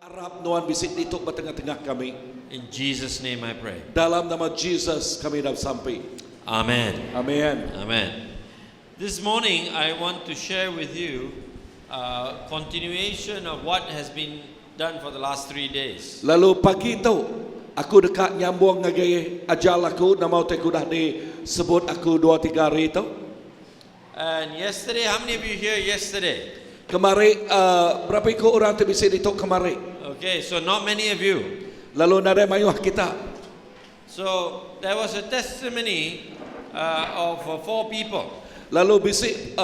Arab nuan bisik dito ba tengah-tengah kami. In Jesus' name I pray. Dalam nama Jesus kami dah sampai. Amen. Amen. Amen. This morning I want to share with you a continuation of what has been done for the last 3 days. Lalu pagi tu aku dekat nyambung ngagai ajal aku nama aku dah disebut aku 2-3 hari tu. And yesterday, how many of you here yesterday? Kemarin berapa ikut orang tu bisik dito kemarin. Okay, so not many of you. Lalu nada mayuh kita. So there was a testimony of 4 people. Lalu bisik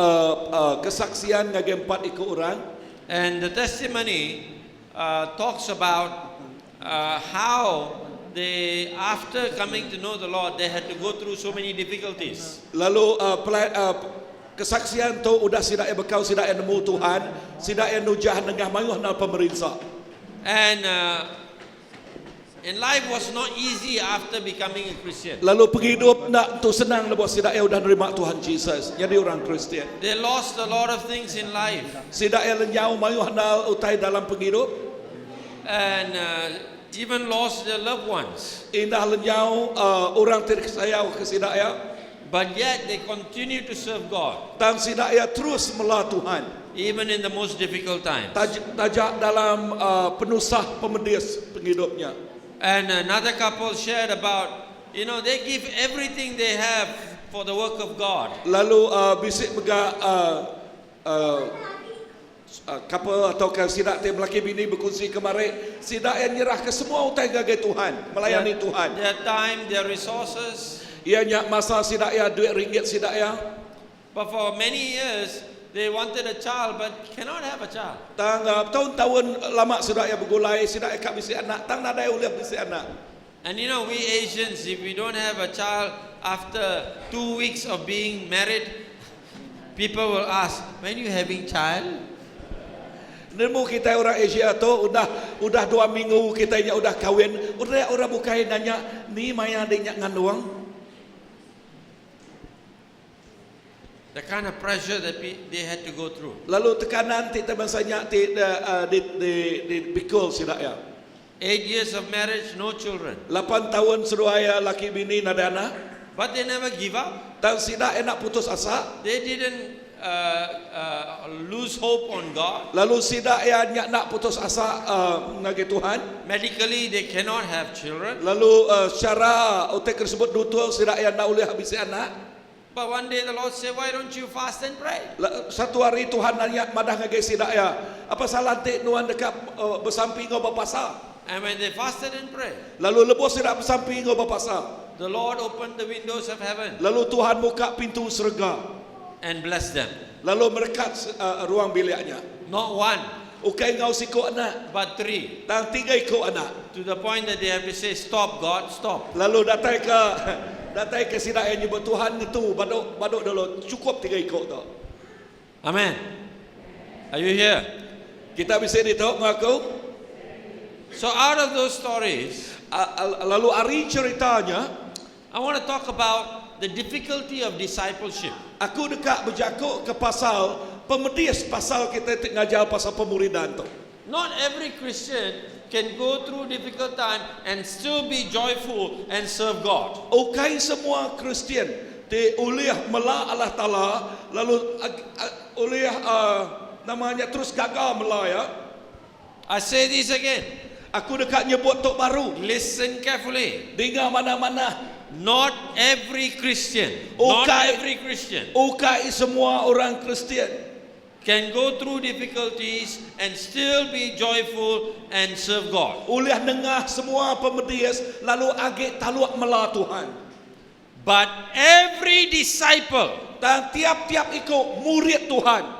kesaksian ngagai 4 ikut orang. And the testimony talks about how they, after coming to know the Lord, they had to go through so many difficulties. Lalu kesaksian tu udah sidak yang bekau sidak yang nemu Tuhan, sidak yang nujah nengah mayuh nal pemerintah. And life was not easy after becoming a Christian. Lalu penghidup nak tu senang lepas sidak yang udah nerima Tuhan Jesus, jadi orang Kristian. They lost a lot of things in life. Sidak yang lenyau mayuh nal utai dalam penghidup. And even lost their loved ones. Indah lenyau orang tersayang ke sidak ya. But yet they continue to serve God. Dan sidak ya terus melah Tuhan. Even in the most difficult times. Tajak dalam penusah pemedis penghidupnya. And another couple shared about, they give everything they have for the work of God. Lalu bisik bega couple atau sidak te melaki bini berkongsi kemarin, sidak yang nyerah ke semua utai gagai Tuhan, melayani Tuhan. Their time, their resources. Ianya masa sidak ya duit ringgit sidak ya. But for many years they wanted a child but cannot have a child. Tang tahun-tahun lama sidak ya bergulai, sidak ya kak bisi anak, tang nada ya uliah bisi anak. And we Asians, if we don't have a child after 2 weeks of being married, people will ask, when you having child? Nemu kita orang Asia tu udah 2 minggu kita nya udah kahwin, udah orang bukai nanya ni maya adiknya ngandung. The kind of pressure that they had to go through. Lalu tekanan ti tebansanya ti di pikul sidak ya. 8 years of marriage, no children. 8 tahun seruaya laki bini nada anak. But they never give up. Dan sidak enak putus asa. They didn't lose hope on God. Lalu sidak ya nak putus asa ngagi Tuhan. Medically they cannot have children. Lalu secara utek tersebut dutul sidak ya nak ulih habis anak. But one day the Lord said, why don't you fast and pray? Satu hari Tuhan nanya madah ngagi sidak ya. Apa salah te nuan dekat bersamping ngau bapasa. And when they fasted and prayed, lalu lebos sidak bersamping ngau bapasa. The Lord opened the windows of heaven. Lalu Tuhan buka pintu surga and blessed them. Lalu merkat ruang biliknya. Not one, ukai ngau siko anak, but 3. Dan 3 iko anak. To the point that they have to say, stop God, stop. Lalu datai ke sidak yang nyebut Tuhan itu baduk dulu cukup 3 iko tu. Amen. Are you here? Kita bisa ditok ngaku. So out of those stories, lalu hari ceritanya, I want to talk about the difficulty of discipleship. Aku dekat berjakuk ke pasal pemedis, pasal kita ngajar pasal pemuridan tu. Not every Christian can go through difficult time and still be joyful and serve God. Okay, semua Kristian te uliah mela Allah Taala, lalu uliah namanya terus gagal mela ya. I say this again. Aku dekat nyebut tok baru. Listen carefully. Dengar mana-mana. Not every Christian. Not every Christian. Okay, semua orang Kristian can go through difficulties and still be joyful and serve God. Uliah nengah semua pemedis lalu agak taluak mela Tuhan. But every disciple dan tiap-tiap ikut murid Tuhan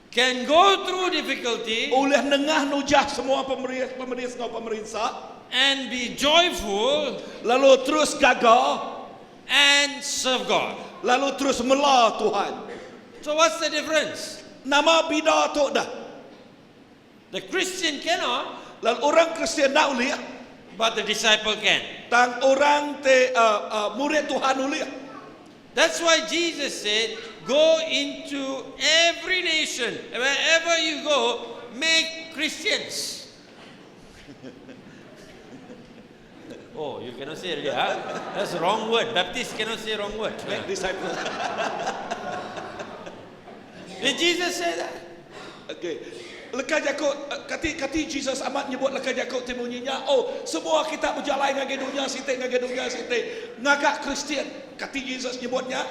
can go through difficulty. Uliah nengah nujah semua pemedis ngau pemerintah and be joyful lalu terus gagal and serve God. Lalu terus mela Tuhan. So what's the difference? Nama bida tu dah. The Christian cannot. Lalu orang Kristian nak uliah, but the disciple can. Tang orang te murid Tuhan uliah. That's why Jesus said, go into every nation, wherever you go, make Christians. Oh, you cannot say already, huh? That's the wrong word. Baptist cannot say wrong word. Make disciple. Did Jesus say that? Okay. Lekah Jakub kati Jesus amat nyebut lekah Jakub timunyinya. Oh, semua kita berjalan ngage dunia sitik ngagak Kristian. Kati Jesus nyebutnya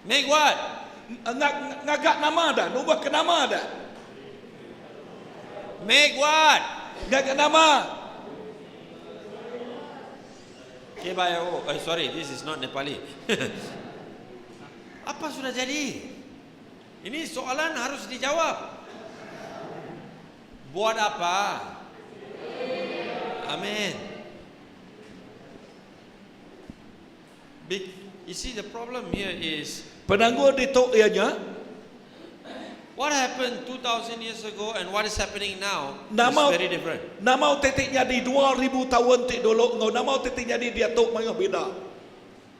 Make what? ngagak nama dah, nubah ke nama dah. Make what? Ngagak nama. KBIO. Sorry, this is not Nepali. Apa sudah jadi? Ini soalan harus dijawab. Buat apa? Amin. You see, the problem here is Penangguh di tok ianya what happened 2,000 years ago and what is happening now Nama- is very different. nama titiknya di 2000 tahun tik dulu ngau nama titiknya di dia tok mangga beda.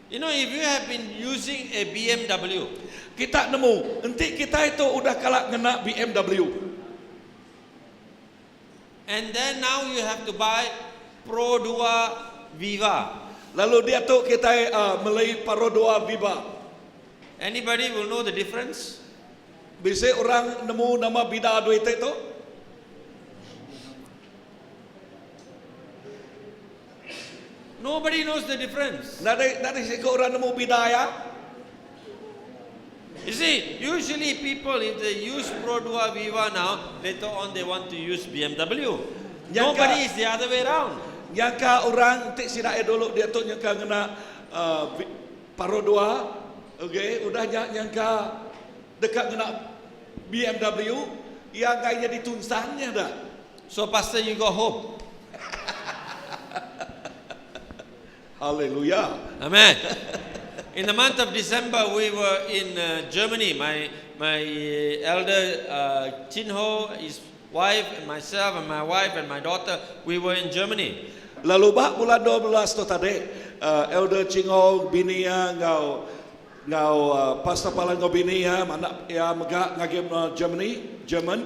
You know, if you have been using a BMW, Kita nemu, enti kita itu udah kalak ngena BMW. and then now you have to buy Pro 2 Viva. Lalu dia tu kita melai Parodoa Viva. Anybody will know the difference? Bisa orang nemu nama bida duit itu? Nobody knows the difference. Nada sih orang nemu bida ya? You see, usually people, if they use Pro 2 Viva now, later on they want to use BMW. Yang Nobody ka- is the other way around. Yang ka orang tik sidak dulu dia tu yang ka ngena Parodoa, okey, udah yang ka dekat ngena BMW, yang kayaknya ditunsangnya dah. So, Pastor, you go home. Haleluya. Amen. In the month of December, we were in Germany. My elder Chin Ho, his wife, and myself, and my wife, and my daughter, we were in Germany. Lalu bah bulan 12 tu tadi, Elder Chingo binia ngau pastor palang ngau binia mana ya megak ngagem German.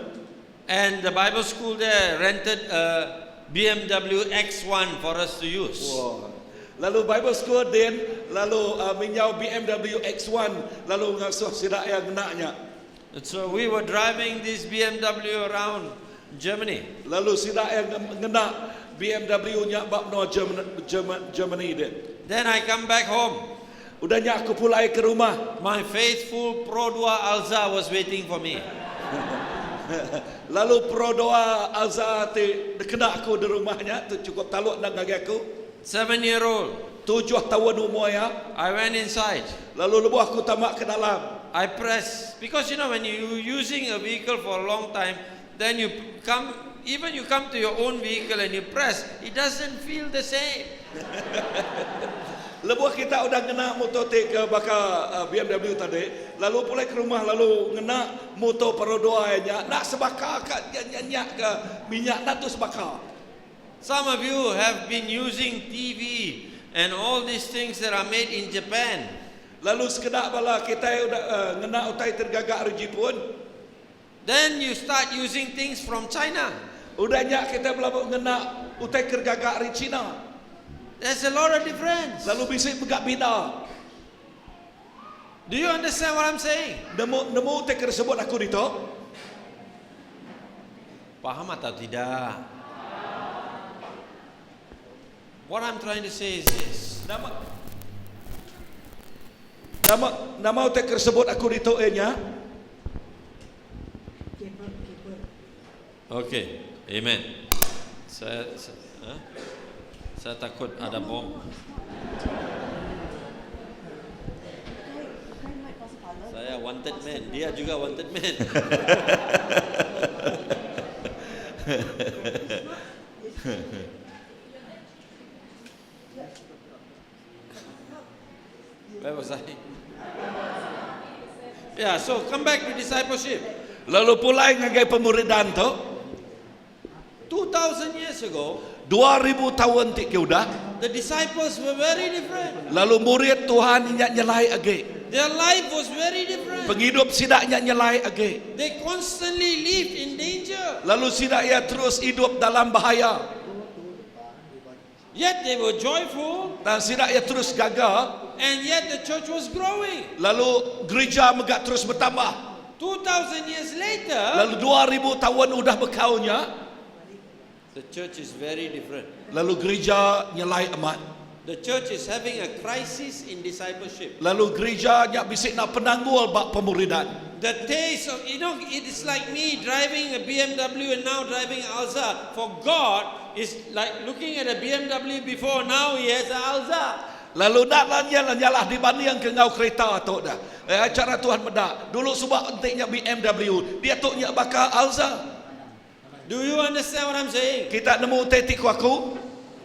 And the Bible school there rented a BMW X1 for us to use. Wow. Lalu Bible school din, lalu minyau BMW X1, lalu ngasuh sidak yang naknya. And so we were driving this BMW around Germany. Lalu sidak yang ngena BMW nya bab no Germany din. Then I come back home. Udahnya aku pulai ke rumah. My faithful Pro 2 Alza was waiting for me. Lalu Prodoa Alza te kena aku di rumahnya, tu cukup taluk nang ngagi aku. 7-year-old. 7 tahun umur ya. I went inside. Lalu lebuh aku tamak ke dalam. I press, because you know when you're using a vehicle for a long time, then you come to your own vehicle and you press, it doesn't feel the same. Lebuh kita udah ngena motor te ke baka BMW tadi. Lalu pulai ke rumah lalu ngena motor Parodoa nya. Nak sebakar kat nyanyak ke minyak nak tu sebakar. Some of you have been using TV and all these things that are made in Japan. Lalu sekedar bala kita udah ngena utai tergagak reji pun. Then you start using things from China. Udahnya kita belabuk ngena utai tergagak re Cina. There's a lot of difference. Lalu bisik begak bina. Do you understand what I'm saying? Nemu utai tersebut aku dito. Paham atau tidak? What I'm trying to say is this. Nama utai tersebut aku dito nya. Okay, amen. Saya takut ada bom. Saya wanted man, dia juga wanted man. Where was I? Yeah, so come back to discipleship. Lalu pulai ngagai pemuridan tu. 2,000 years ago, 2000 tahun tik udah. the disciples were very different. Lalu murid Tuhan inyak nyelai age. Their life was very different. Penghidup sidaknya nyelai age. They constantly lived in danger. Lalu sidak ia terus hidup dalam bahaya. Yet they were joyful, Dan sidak ia terus gagah. and yet the church was growing. Lalu gereja megak terus bertambah. 2,000 years later, Lalu 2000 tahun udah berkaunya. the church is very different. Lalu gereja nyelai amat. The church is having a crisis in discipleship. Lalu gereja nyak bisik nak penanggul bak pemuridan. The taste of, it is like me driving a BMW and now driving Alza. For God, is like looking at a BMW before, now he has an Alza. Lalu nak nyalah dibanding ke ngau kereta tu dah. Cara Tuhan medak. Dulu sebab entiknya BMW, dia tu nyak bakal Alza. Do you understand what I'm saying? Kita nemu tetik aku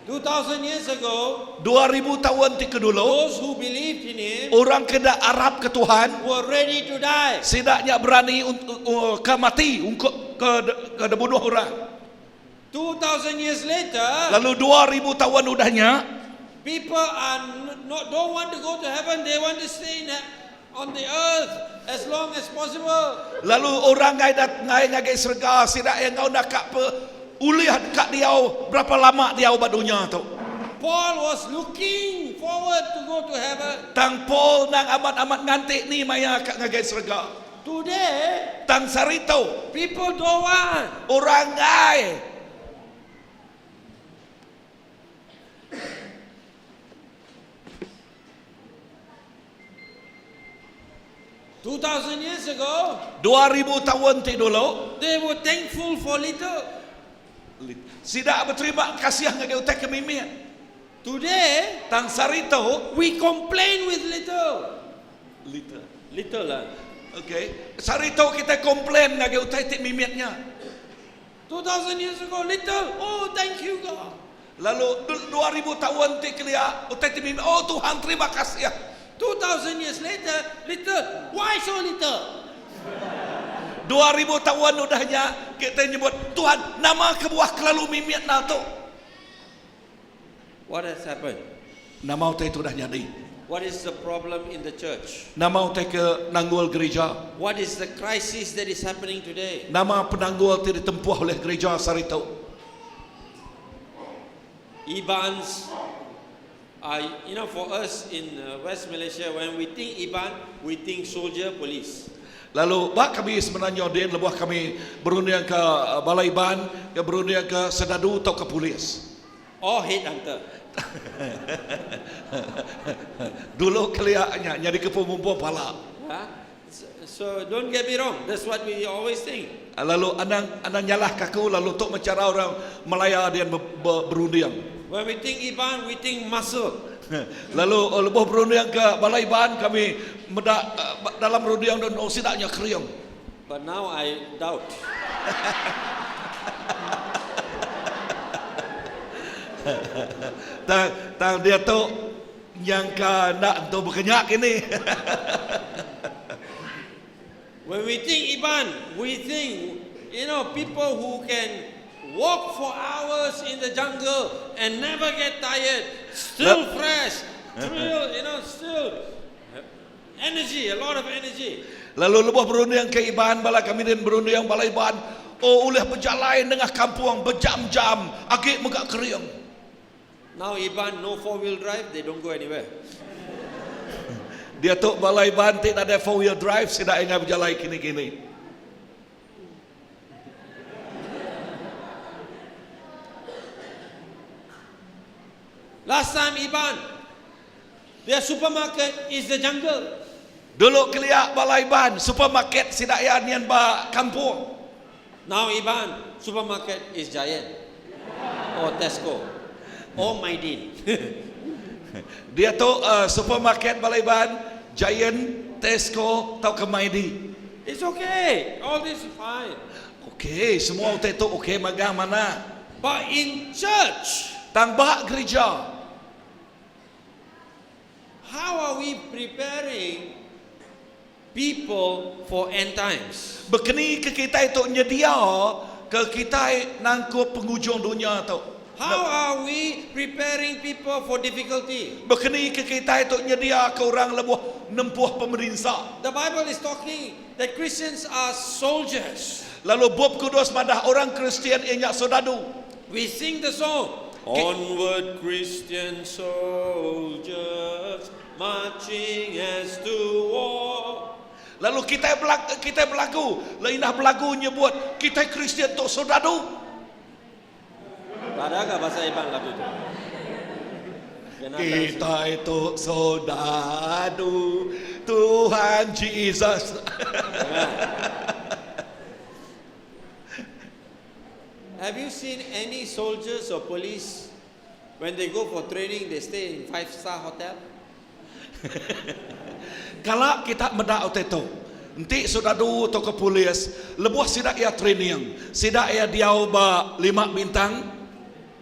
2,000 years ago, 2000 tahun tik dulu those who believed in him orang kena Arab ke Tuhan were ready to die. sidaknya berani untuk ke mati untuk ke bunuh orang. 2,000 years later, Lalu 2000 tahun udahnya people are don't want to go to heaven. They want to stay on the earth as long as possible. lalu orang ngai ngagai surga sidak yang kau nak kak uliah kat dia berapa lama dia ubat dunia tu. Paul was looking forward to go to heaven. Tang Paul nang amat-amat ngantik ni maya kat ngagai surga. Today, Tang sarito people don't want. orang ngai 2,000 years ago, 2000 tahun ti dulu they were thankful for little. sidak berterima kasih ngagai utai kemimian. Today, Tang sarito we complain with little. little. Little lah. Okay. Sarito kita komplain ngagai utai ti mimiatnya. 2,000 years ago, little. Oh, thank you, God. Lalu 2000 tahun ti kelia utai ti mimiat. Oh Tuhan terima kasih ya. 2,000 years later, little. Why so little? 2000 tahun udahnya kita nyebut Tuhan nama kebuah kelalu mimiat na tu. What has happened? Nama utai tu dah jadi. What is the problem in the church? Nama utai ke nanggul gereja. What is the crisis that is happening today? Nama penanggul ti ditempuh oleh gereja sarito. Ibans are, for us in West Malaysia, when we think Iban, we think soldier, police. Lalu bak kami sebenarnya dia lebuh kami berunding ke balai ban, ke berunding ke sedadu atau ke polis. Or headhunter. Dulu keliaknya nyari ke pemumpuan pala. Huh? So don't get me wrong, that's what we always think. Lalu anang nyalah kaku lalu tok mencara orang Melaya dia berunding. When we think Iban, we think muscle. Lalu lebuh berunding ke balai ban kami medak dalam berunding dan sidaknya kriung. But now I doubt. Tang dia tu nyangka nak tu berkenyak ini. When we think Iban, we think, people who can walk for hours in the jungle and never get tired, still fresh, still energy, a lot of energy. Lalu lebuh berunding ke Iban bala kami dan berunding balai ban. Oh oleh berjalan tengah kampung berjam-jam agak megak kriung. Now Iban no 4-wheel drive, they don't go anywhere. Dia tu balai ban tidak ada 4-wheel drive sidak ingat berjalan kini-kini. Last time Iban, their supermarket is the jungle. Dulu keliak balai ban supermarket sidak ya nian ba kampung. Now Iban, supermarket is Giant or Tesco or Maidin. Dia tu supermarket balai ban Giant, Tesco atau ke Maidi. It's okay, all this is fine. Okey, semua utai tu okey magah mana. But in church, Tang bak gereja. how are we preparing people for end times? Bekeni ke kita itu nyedia ke kita nangkup penghujung dunia tu. How are we preparing people for difficulty? Berkini ke kita itu nyedia ke orang lebuh nempuh pemerintah. The Bible is talking that Christians are soldiers. Lalu Bob Kudus madah orang Kristian inyak sodadu. We sing the song. Onward Christian soldiers marching as to war. Lalu kita berlagu. Lainlah berlagu nyebut kita Kristian tu sodadu. Tak ada ke bahasa Iban lagu itu? Kita itu sodadu Tuhan Jesus. Have you seen any soldiers or police when they go for training they stay in 5-star hotel? Kalau kita mendak itu, nanti sodadu atau ke polis, lebuh sidak ia training, sidak ia diau ba 5 bintang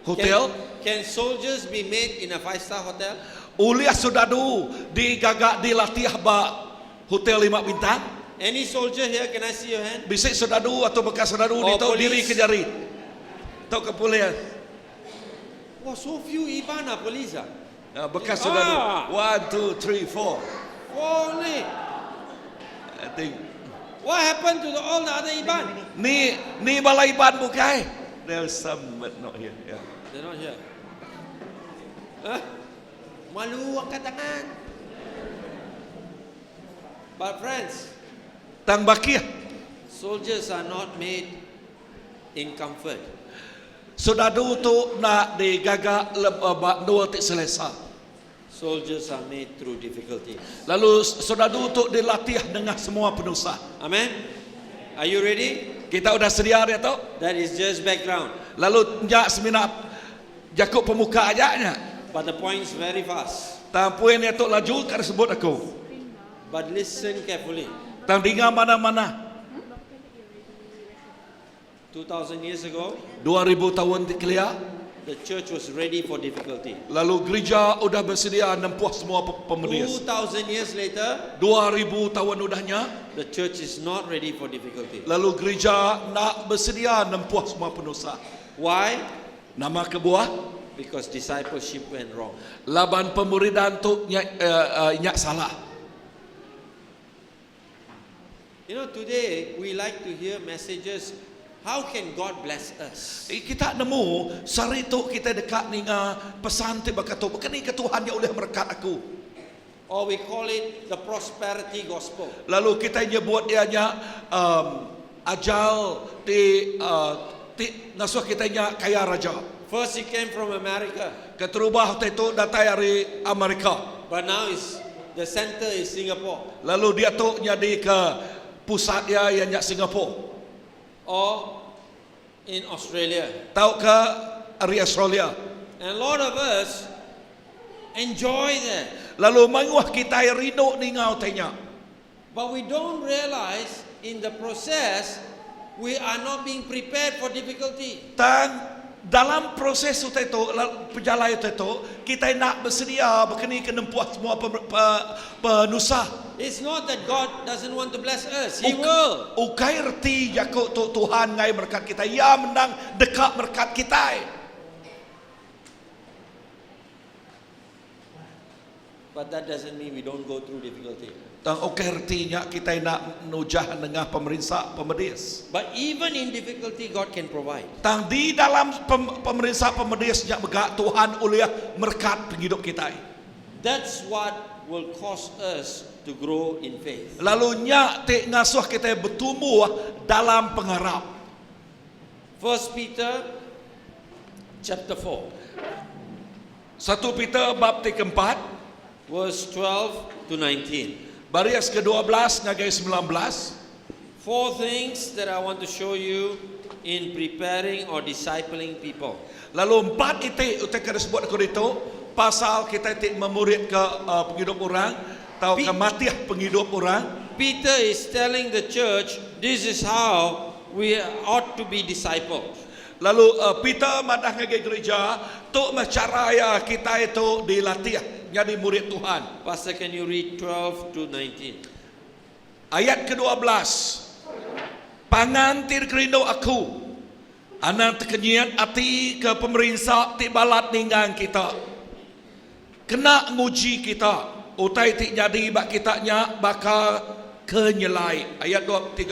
hotel. Can soldiers be made in a 5-star hotel? Uliah sodadu digagak dilatih ba hotel 5 bintang. Any soldier here, can I see your hand? Bisik sodadu atau bekas sodadu Oh, itu polis. diri ke jari. Atau ke polis. Oh, so few Iban are police. Bekas sodadu. Ah. 1, 2, 3, 4. Only. I think. What happened to all the other Iban? Ni balai ban bukai. There's some but not here. Yeah. They're not here. Malu angkat tangan. But friends, Tang bakir. soldiers are not made in comfort. Sodadu tu nak digagak ba dua tik selesa. Soldiers are made through difficulty. Lalu sodadu tu dilatih dengan semua penusah. Amen. Are you ready? Kita udah sedia dia tu. That is just background. Lalu nyak seminap jakuk pemuka ajaknya. But the point is very fast. Tampuin dia tu laju kan sebut aku. But listen carefully. Tang dengar mana-mana. 2000 years ago, 2000 tahun kelia. the church was ready for difficulty. Lalu gereja udah bersedia nempuh semua pemedias. 2000 years later, 2000 tahun udahnya. the church is not ready for difficulty. Lalu gereja nak bersedia nempuh semua penusah. Why? Nama kebuah Because discipleship went wrong. laban pemuridan tu nyak salah. You know, today we like to hear messages. How can God bless us? Kita nemu sari tu kita dekat ninga pesan tu berkata bukan ni ke Tuhan yang boleh berkat aku. Or we call it the prosperity gospel. Lalu kita nyebut ianya ajal di ngasuh kita nya kaya raja. First he came from America, Keterubah itu datang dari Amerika. but now the center is Singapore. Lalu dia tu jadi ke pusat dia yang Singapura. Or in Australia. Tahu ke dari Australia. And a lot of us enjoy that. Lalu manguah kita rindu ningau tanya. But we don't realize in the process we are not being prepared for difficulty. Dan dalam proses itu perjalanan itu kita nak bersedia berkini ke nempuh semua penusah. It's not that God doesn't want to bless us. He will. Ukai reti jakuk Tuhan ngai berkat kita. Ya menang dekat berkat kita. But that doesn't mean we don't go through difficulty. Dan ukai retinya kita nak nujah dengan pemerintah pemedis. But even in difficulty, God can provide. Tang di dalam pemerintah pemedis nya begak Tuhan uliah merkat penghidup kita. That's what will cause us to grow in faith. Lalu nya te ngasuh kita bertumbuh dalam pengharap. 1 Peter chapter 4, 1 Peter bab keempat, verse 12 to 19. baris ke-12 ngagai 19. Four things that I want to show you in preparing or discipling people. Lalu 4 itu kita sebut aku itu pasal kita memurid ke penghidup orang atau ke matiah penghidup orang. Peter is telling the church, this is how we ought to be discipled. Lalu Peter madah ngagai gereja tu cara ya kita itu dilatih jadi murid Tuhan. Pastor, can you read 12 to 19? Ayat ke-12. Pangantir kerindu aku Anak terkenyat hati ke pemerintah ti balat ninggang kita. Kena nguji kita. Utai ti jadi bak kita nya bakal kenyelai. Ayat 13.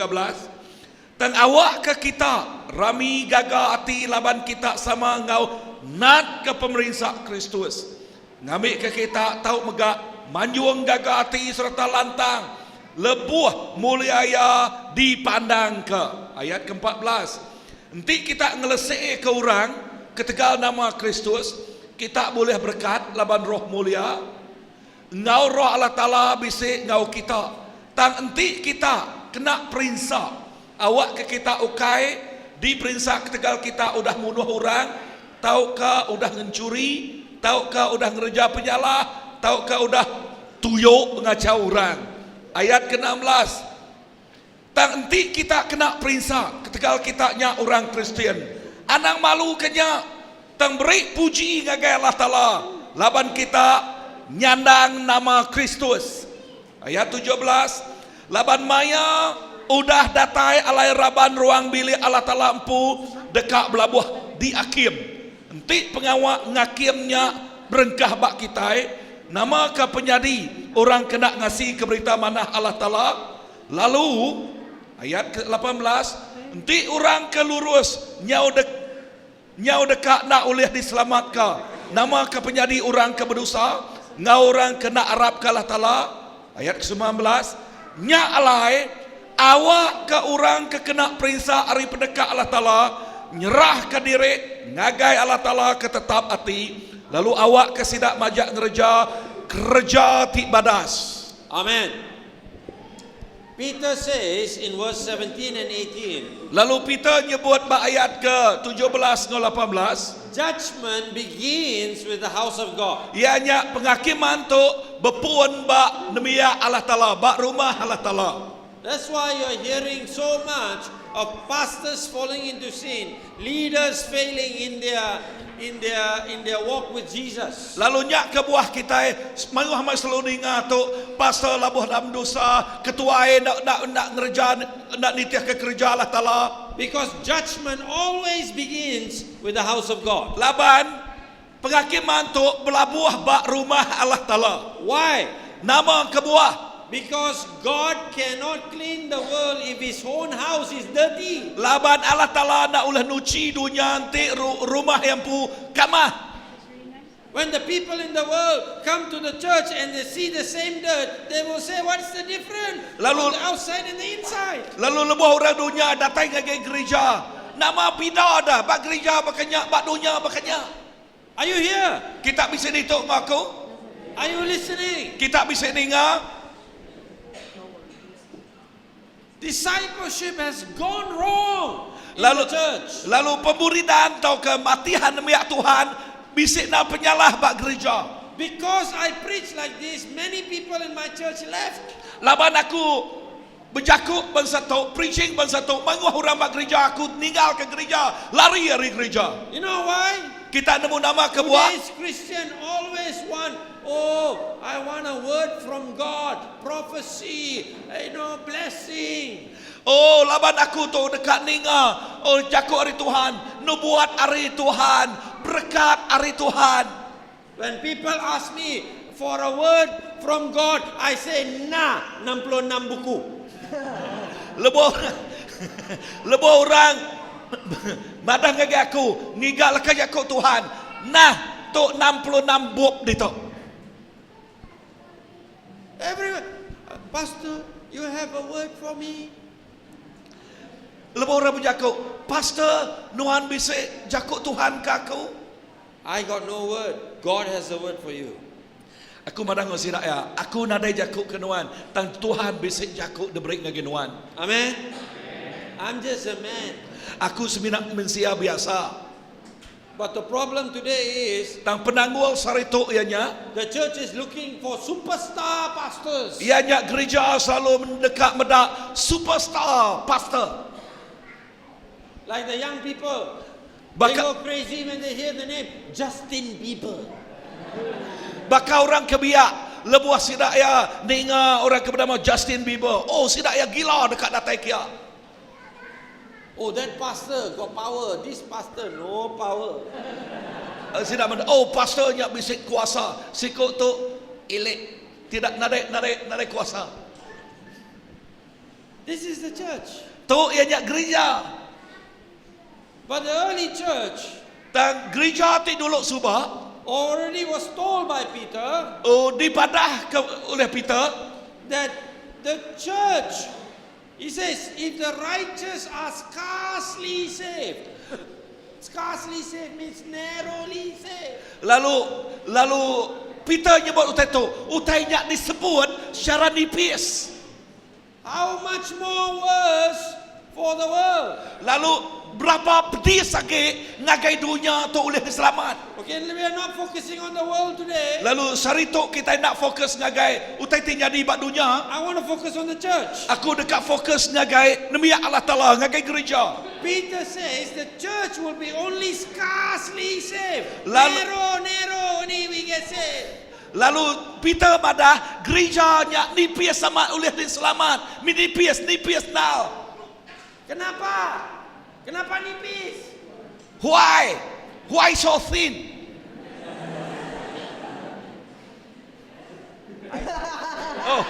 Tang awak ke kita rami gaga hati laban kita sama ngau nat ke pemerintah Kristus. Ngambil ke kita tahu megak manjuang gaga hati serta lantang lebuh mulia dipandang ke. Ayat ke-14. Nanti kita ngelesek ke orang ketegal nama Kristus, kita boleh berkat laban roh mulia. Ngau roh Allah Ta'ala bisik ngau kita. Tang enti kita kena perintah. Awak ke kita ukai di perintah ketegal kita udah munuh orang, tahukah udah ngencuri, tahukah udah ngereja penyalah, tahukah udah tuyuk mengacau orang. Ayat ke-16. Tang enti kita kena perintah ketegal kita nya orang Kristian. Anang malu kenya tang beri puji ngagai Allah Ta'ala laban kita nyandang nama Kristus. Ayat 17. Laban maya udah datai alai raban ruang bilik Allah Ta'ala empu dekat belabuh di akim. Enti pengawak ngakimnya berengkah bak kita nama ke penyadi orang kena ngasih keberita manah Allah Ta'ala. Lalu ayat ke-18 enti orang kelurus nyau dekat nak ulih diselamatkan nama ke penyadi orang ke berdosa ngau orang kena Arab ke Allah Ta'ala. Ayat ke-19 nya alai awak ke orang ke kena perintah hari pendekat Allah Ta'ala nyerah ke diri ngagai Allah Ta'ala ke tetap hati lalu awak ke sidak majak ngereja kerja ti badas. Amen. Peter says in verse 17 and 18, Lalu Peter nyebut ba ayat ke 17 dan 18, judgment begins with the house of God. ianya penghakiman tu berpuan ba nemia Allah Ta'ala, ba rumah Allah Ta'ala. That's why you're hearing so much of pastors falling into sin, leaders failing in their walk with Jesus. Lalu nyak ke buah kita manguh mai seludinga tu pastor labuh dalam dosa, ketua nak ngerja nak nitiah ke kerja Allah Ta'ala. Because judgment always begins with the house of God. Laban penghakiman tu belabuh ba rumah Allah Ta'ala. Why? Nama ke buah Because God cannot clean the world if His own house is dirty. laban Allah Ta'ala nak ulah nuci dunia nanti rumah yang pu kamah. When the people in the world come to the church and they see the same dirt, they will say, what's the difference? Lalu- The outside and the inside. Lalu lebuh orang dunia datang ke gereja. Nama pindah dah, bak gereja bakanyak, bak dunia bakanyak. Are you here? Kita bisa dituk ngaku, Are you listening? kita bisa dengar. Discipleship has gone wrong in Lalu the church. lalu pemburidan atau kematian miak Tuhan bisik nak penyalah bak gereja. Because I preach like this, many people in my church left. Laban aku berjakuk bangsa tu, preaching bangsa tu, manguh orang bak gereja, aku tinggal ke gereja, lari dari gereja. You know why? Kita nemu nama kebuah. Today's Christian always want, oh, I want a word from God, prophecy, blessing. Oh, laban aku tu dekat ninga. Oh, jakuk hari Tuhan, nubuat hari Tuhan, berkat hari Tuhan. When people ask me for a word from God, I say, nah, 66 buku. Lebuh orang madang ngagi aku, ngigal ke jakuk Tuhan. Nah, tu 66 buk di tu. Everyone, Pastor, you have a word for me? Lebuh orang berjakuk, Pastor, nuan bisa jakuk Tuhan ke aku? I got no word. God has a word for you. Aku madang ngosirak ya, aku nadai jakuk ke nuan, tang Tuhan bisa jakuk debrik ngagi nuan. Amen? I'm just a man. Aku seminak mensia biasa. But the problem today is, Tang penanggul saritu ianya, the church is looking for superstar pastors. ianya gereja selalu mendekat medak superstar pastor. Like the young people. They Baka- go crazy when they hear the name Justin Bieber. Bakal orang kebiak lebuah sidak ya dengar orang ke bernama Justin Bieber. Oh, sidak ya gila dekat datai kia. Oh, that pastor got power. This pastor no power. Sila mana? Oh, pastornya bisik kuasa. Sikut tu elek. Tidak narik kuasa. This is the church. Tu ianya gereja. But the early church Dan gereja ti dulu subah. already was told by Peter Oh, dipadah oleh Peter. that the church, he says, if the righteous are scarcely saved. Scarcely saved means narrowly saved. Lalu Peter nyebut utai tu. Utainya disebut secara nipis. How much more worse for the world? Lalu berapa pedih lagi ngagai dunia tu oleh selamat. Okay, we are not focusing on the world today. Lalu sari tu kita nak fokus ngagai utai ti jadi bak dunia. I want to focus on the church. Aku dekat fokus ngagai nemiak Allah Taala ngagai gereja. Peter says the church will be only scarcely saved. Lalu- Narrow, only we get saved. Lalu Peter madah gerejanya nipis sama oleh diselamat. Nipis now. Kenapa? Kenapa nipis? Why? Why so thin? Oh.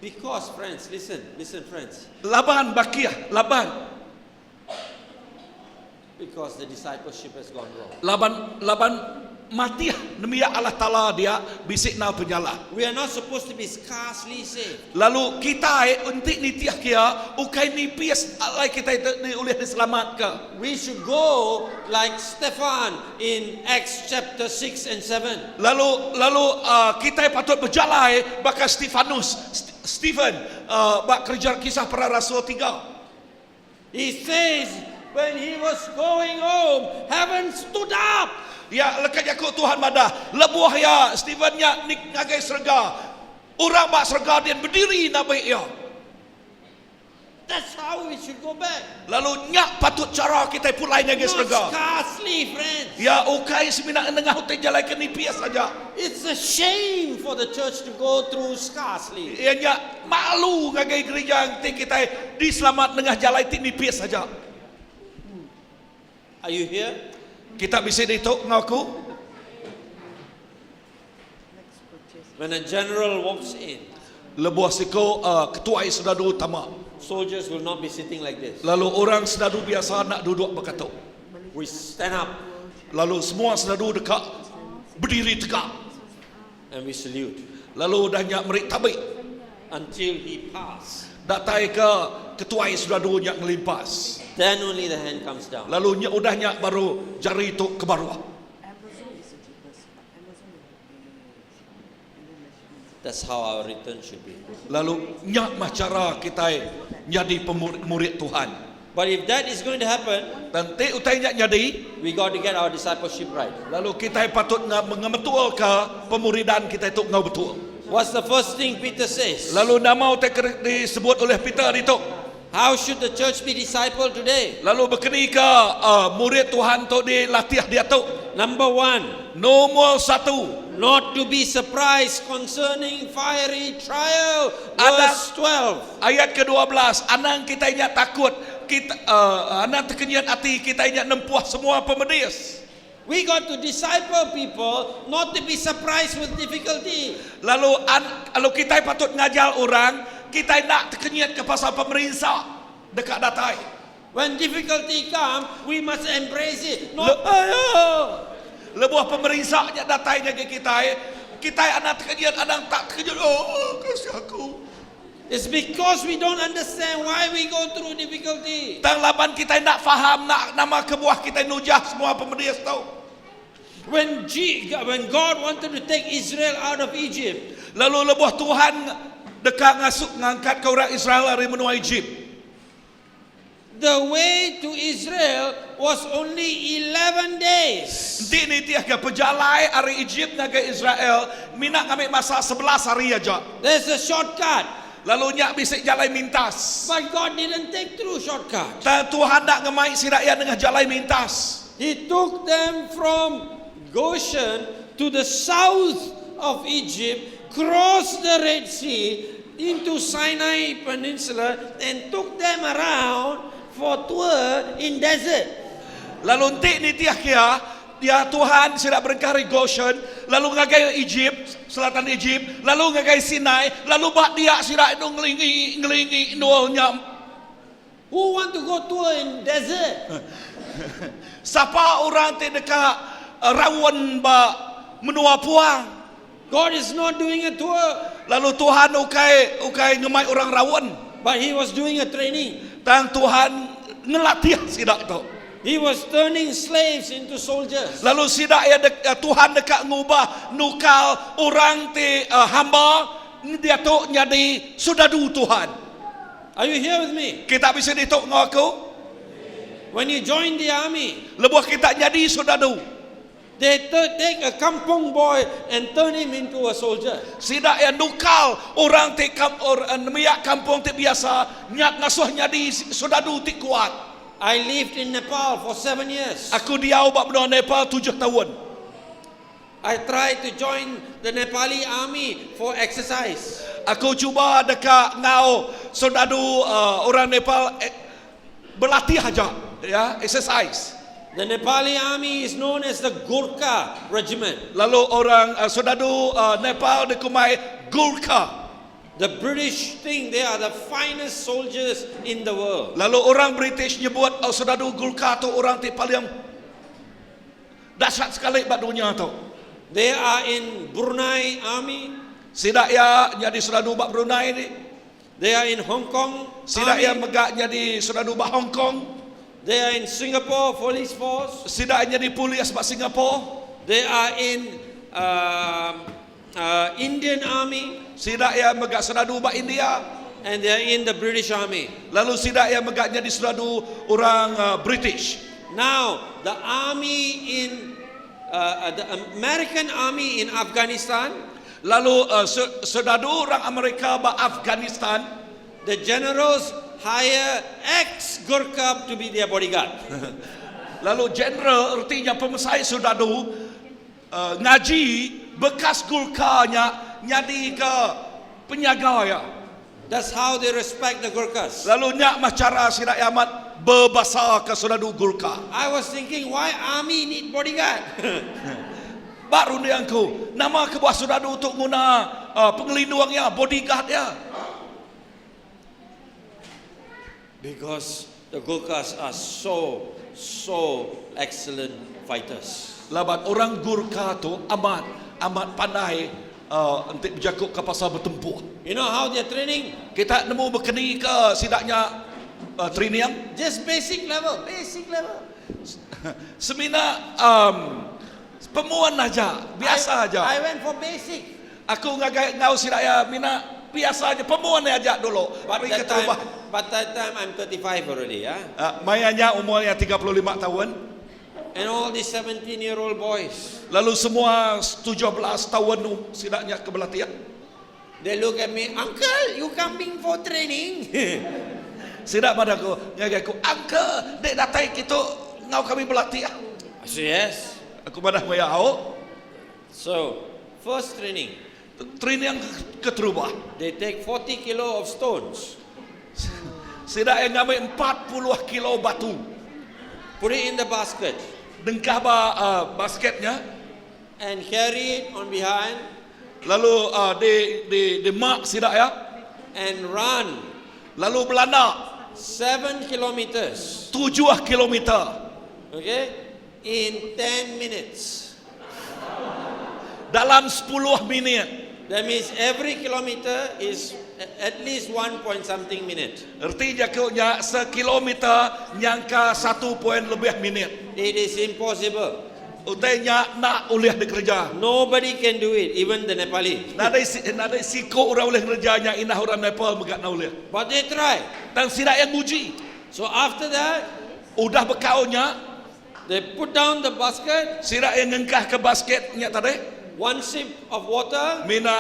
Because, friends, listen, friends. Laban Bakiah, Laban. Because the discipleship has gone wrong. Laban matiah nemiak Allah Taala dia bisik na penjala. We are not supposed to be scarcely saved. Lalu kita untuk nitiah kia ukai nipis alai kita itu oleh diselamatkan. We should go like Stephan in Acts chapter 6 and 7. Lalu kita patut berjalan bakal Stephen bak kerja kisah para rasul 3. He says when he was going home, heaven stood up. Ya lekat yakut Tuhan madah lebuah ya Stephennya nik ngagai serga. Orang bak serga dia berdiri nabai ya. That's how we should go back. Lalu nyak patut cara kita pulai ngagai Not serga. scarcely, friends. Ya ukai semina engah utai jalan ke nipis saja. It's a shame for the church to go through scarcely. Ianya malu ngagai gereja yang kita diselamat tengah jalan ti nipis saja. Are you here? Kita bisa ditok ngaku. When a general walks in, Lebuah siko ketua sedadu utama. soldiers will not be sitting like this. Lalu orang sedadu biasa nak duduk berkatuk. We stand up Lalu semua sedadu dekat berdiri tegak. and we salute Lalu dah nyak merik tabik. until he pass. Datai ke ketua sedadu nyak ngelimpas. Then only the hand comes down. Lalu nyak udah nyak baru jari itu ke bawah. That's how our return should be. Lalu nyak mah cara kita jadi murid Tuhan. But if that is going to happen, Dan te utai nyak jadi, we got to get our discipleship right. lalu kita patut mengebetul ke pemuridan kita itu ngau betul. What's the first thing Peter says? Lalu nama utai disebut oleh Peter itu. How should the church be discipled today? Lalu berkeni ke murid Tuhan tu dilatih dia tu. Number one, Nomor 1, not to be surprised concerning fiery trial. Ada- Verse 12. ayat ke-12, anang kita ingat takut, kita anang terkenyat hati kita ingat nempuh semua pemedis. We got to disciple people not to be surprised with difficulty. Lalu kalau kita patut ngajar orang, kita nak terkenyat ke pasal pemerintah dekat datai. When difficulty come, we must embrace it. Le- Not, ayo. Lebuah pemerintahnya datainya ke kita anak terkenyat, anak tak terkenyat. Oh, kasih aku. It's because we don't understand why we go through difficulty. Tang laban kita nak faham nak nama kebuah kita nujah semua pemedis tu. When God wanted to take Israel out of Egypt, Lalu lebuah Tuhan dekat ngangkat ke orang Israel dari menua Egypt. the way to Israel was only 11 days. Nanti ni tiada pejalai dari Egypt ke Israel, mina kami masa 11 hari aja. There's a shortcut. Lalu nyak bisa jalan mintas. But God didn't take through shortcut. Dan Tuhan nak ngemai si rakyat dengan jalan mintas. He took them from Goshen to the south of Egypt, crossed the Red Sea into Sinai Peninsula and took them around for tour in desert. Lalu nanti ni tiah kia, dia Tuhan sila berkari Goshen, lalu ngagai Egypt, selatan Egypt, lalu ngagai Sinai, lalu bak dia sila itu ngelingi nuanya. Who want to go tour in desert? Siapa orang ti dekat rawan ba menua puang. God is not doing a tour, Lalu Tuhan ukai ngemai orang rawan. but he was doing a training. Dan Tuhan ngelatih sidak tu. He was turning slaves into soldiers. Lalu sidak Tuhan dekat ngubah nukal orang ti hamba dia tu jadi sudadu Tuhan. Are you here with me? Kita bisa ditok ngaku. When you join the army, Lebuh kita jadi sudadu. they take a kampung boy and turn him into a soldier. Sidak nukal orang ti miyak kampung ti biasa nyak ngasuh jadi sudadu ti kuat. I lived in Nepal for 7 years. Aku diau bak benua Nepal 7 tahun. I tried to join the Nepali army for exercise. Aku cuba dekat ngau sodadu orang Nepal berlatih aja, ya, exercise. The Nepali army is known as the Gurkha regiment. Lalu orang sodadu Nepal dikumai Gurkha. The British think they are the finest soldiers in the world. Lalu orang British nyebut sodadu Gurkha tu orang ti paling dahsyat sekali bak dunia tu. They are in Brunei army. Sidak ya jadi sodadu bak Brunei ni. They are in Hong Kong Sidak ya army. megak jadi sodadu bak Hong Kong. They are in Singapore police force. Sidak jadi polis bak Singapura. They are in Indian army, Sidak ya megak sodadu bak India. and they are in the British army. Lalu sidak ya megak jadi sodadu orang British. Now, the army in the American army in Afghanistan, Lalu sodadu orang Amerika ba Afghanistan. the generals hire ex-Gurkha to be their bodyguard. Lalu general artinya pemesai sodadu ngaji bekas Gurkhanya jadi ke penyaga ya. That's how they respect the Gurkhas. Lalu nyak macara sidak amat berbahasa ke sodadu Gurkha. I was thinking, why army need bodyguard? Baru ni angku nama ke buah sodadu untuk guna pengelindungnya bodyguard ya. Because the Gurkhas are so excellent fighters. Laban orang Gurkha tu amat pandai untuk berjakuk ke pasal bertempur. You know how they're training? Kita nemu berkeni ke sidaknya training Just basic level. semina pemuan aja, biasa aja. I went for basic. Aku ngau sidaya mina biasa aja, pemuan aja dulu. But Mari that kita ubah. time I'm 35 already, yeah? Mayanya umurnya 35 tahun. And all these 17-year-old boys, Lalu semua 17 tahun sidaknya kebelatihan. they look at me, uncle, you coming for training? Sidak padaku, ngagaku, "Angka, dek datai kita ngau kami berlatih." I say, yes. Aku madah mayau. So, first training, Training yang keterubah. they take 40 kilo of stones, Sidak yang ngambil 40 kilo batu. put it in the basket, Dengkah basketnya. and carry it on behind, Lalu di mak sidak ya. and run Lalu belanda 7 kilometers, 7 kilometer okay, in 10 minutes. dalam 10 minit. That means every kilometer is at least 1 point something minute. Artinya nya sekilometer nyangka 1 poin lebih minit. It is impossible. Utainya nak oleh dikerja. Nobody can do it, even the Nepali. Nadai siko orang oleh kerjanya inah orang Nepal megat na oleh. But they try. Dan sidak yang uji. So after that, Udah bekaunya, they put down the basket, sidak yang ngengkah ke basketnya tadi. 1 sip of water, Mina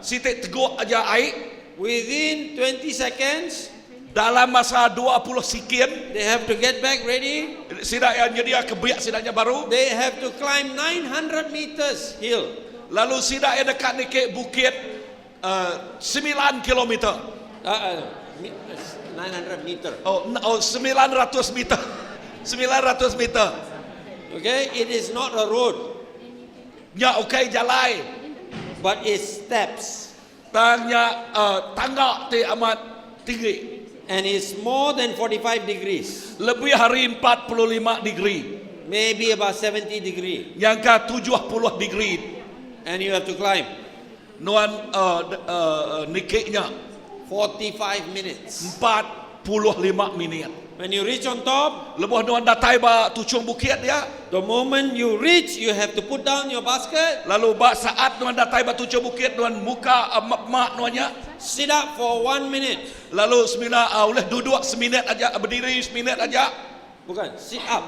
sitik teguk aja air. within 20 seconds, Dalam masa 20 sekian, they have to get back ready. sidak yang nyedia kebiak sidaknya baru. They have to climb 900 meters hill. Lalu sidak yang dekat ni ke bukit 9 kilometer. 900 meter. Oh 900 meter. 900 meter. Okay, it is not a road, Nya okay jalai. but it's steps. Tangnya tangga ti amat tinggi. And it's more than 45 degrees. Lebih hari 45 degree. Maybe about 70 degrees. Yang ke 70 degree. And you have to climb. Nuan nikiknya 45 minutes. 45 minit. When you reach on top, Lepas nuan datai ba tucung bukit dia. the moment you reach, you have to put down your basket, Lalu ba saat nuan datai ba tucung bukit nuan muka mak nuannya. sit up for 1 minute. Lalu semina boleh duduk seminit aja, berdiri seminit aja. Bukan, sit up.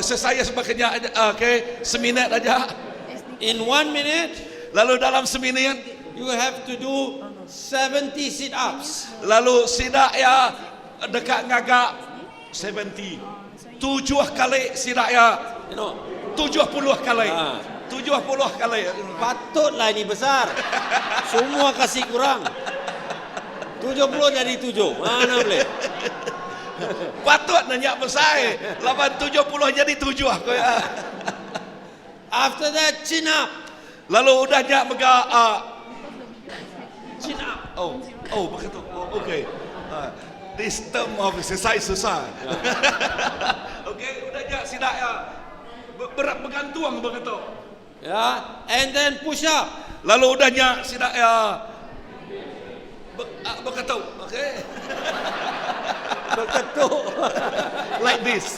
Saya sebagainya okay, seminit aja. In 1 minute, Lalu dalam seminit, you have to do 70 sit-ups. lalu sidak ya dekat ngagak 70. 7 kali sidak ya You know, 70 kali. Ah. 70 kali. patutlah ini besar. Semua kasih kurang. 70 jadi 7. Mana boleh? Patut nanya besar. 70 jadi 7 aku ya. After that, chin up. Lalu udah nyak mega Chin up. begitu. Okey. This term of exercise susah. Okey, udah nyak sidak ya. Berat bergantung begitu. Yeah. And then push up. Lalu udah nyak sidak ya. Begitu. Okey. Berketuk. Like this.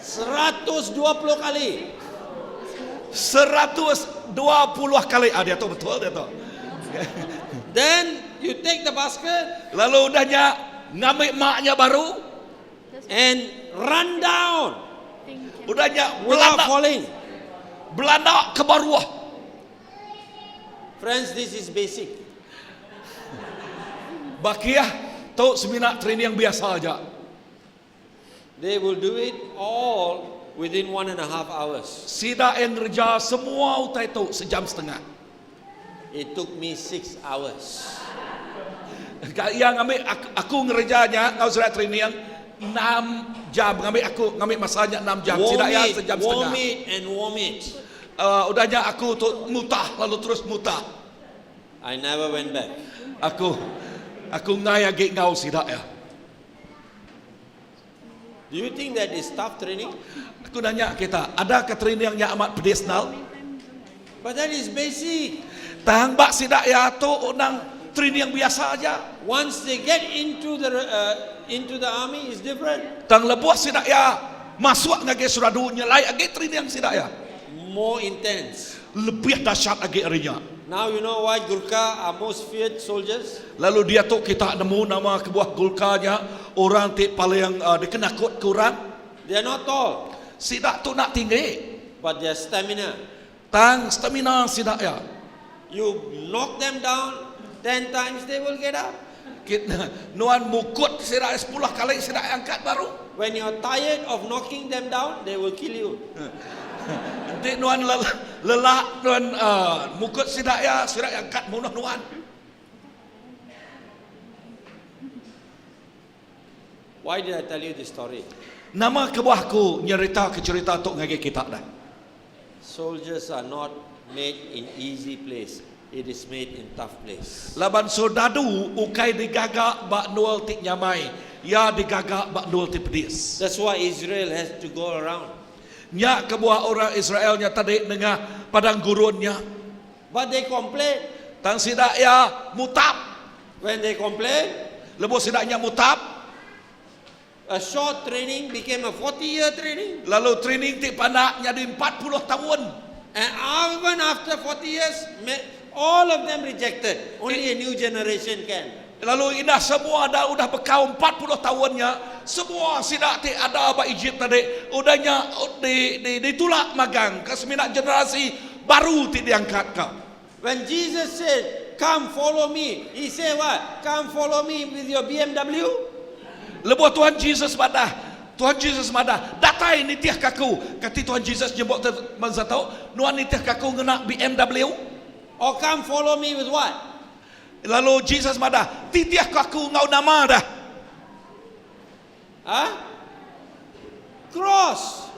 120 kali. 120 kali. Dia tu betul dia tu. Then you take the basket Lalu udah nyak ngambil maknya baru. and run down Udah nyak without falling. belanda ke bawah. Friends, this is basic. Bakiah tu seminar training yang biasa aja. They will do it all within 1.5 hours. Sidak yang kerja semua utai tu sejam setengah. It took me 6 hours. Yang ambil aku ngerjanya kau surat training 6 jam ngambil masanya 6 jam. Sidak ya sejam setengah. Warm it and warm it. Udahnya aku tu mutah lalu terus mutah. I never went back. Aku ngayagi ngau sidak ya. Do you think that is tough training? Aku nanya kita, ada ke training yang amat pedesnal? But that is basic. Tang bak sidak ya tu unang training yang biasa aja. Once they get into the army, is different. Tang lebuh sidak ya masuk ngage suradu nyelai age training yang sidak ya. More intense. Lebih dahsyat age arinya. Now you know why Gurkha are most feared soldiers? Lalu dia tu kita nemu nama kebuah Gulkanya, orang ti paling dikenakut kurang. They are not tall, Sidak tu nak tinggi. but their stamina. Tang stamina sidak ya. You knock them down 10 times, they will get up. Kita nuan mukut sidak 10 kali sidak angkat baru. When you're tired of knocking them down, they will kill you. Nanti nuan lelak nuan mukut sidak ya sidak angkat bunuh nuan. Why did I tell you this story? Nama kebuahku nyerita ke cerita tok ngage kita dah. Soldiers are not made in easy place. It is made in tough place. Laban sodadu ukai digagak bak nual tik nyamai, ya digagak bak nual tik pedis. That's why Israel has to go around. Nya kebuah orang Israelnya tadi dengar padang gurunnya. But they complain. Tang sidak ya mutab. When they complain, Lepas sidaknya mutab. a short training became a 40-year training. Lalu training ti panak jadi 40 tahun. And even after 40 years, all of them rejected. Only a new generation can. Lalu indah semua dah udah bekau 40 tahunnya. Semua sidak ti ada ba Egypt tadi. Udahnya ditulak magang ke seminar generasi baru ti diangkat kau. When Jesus said, "Come follow me," He said what? "Come follow me with your BMW." Lepas Tuhan Yesus pada Tuhan Yesus madah datai nitiah kaku kati Tuhan Yesus nyebut manzatau nuan nitiah kaku ngena BMW. Or come follow me with what? Lalu Jesus madah titiah kaku ngau nama dah. Huh? Cross.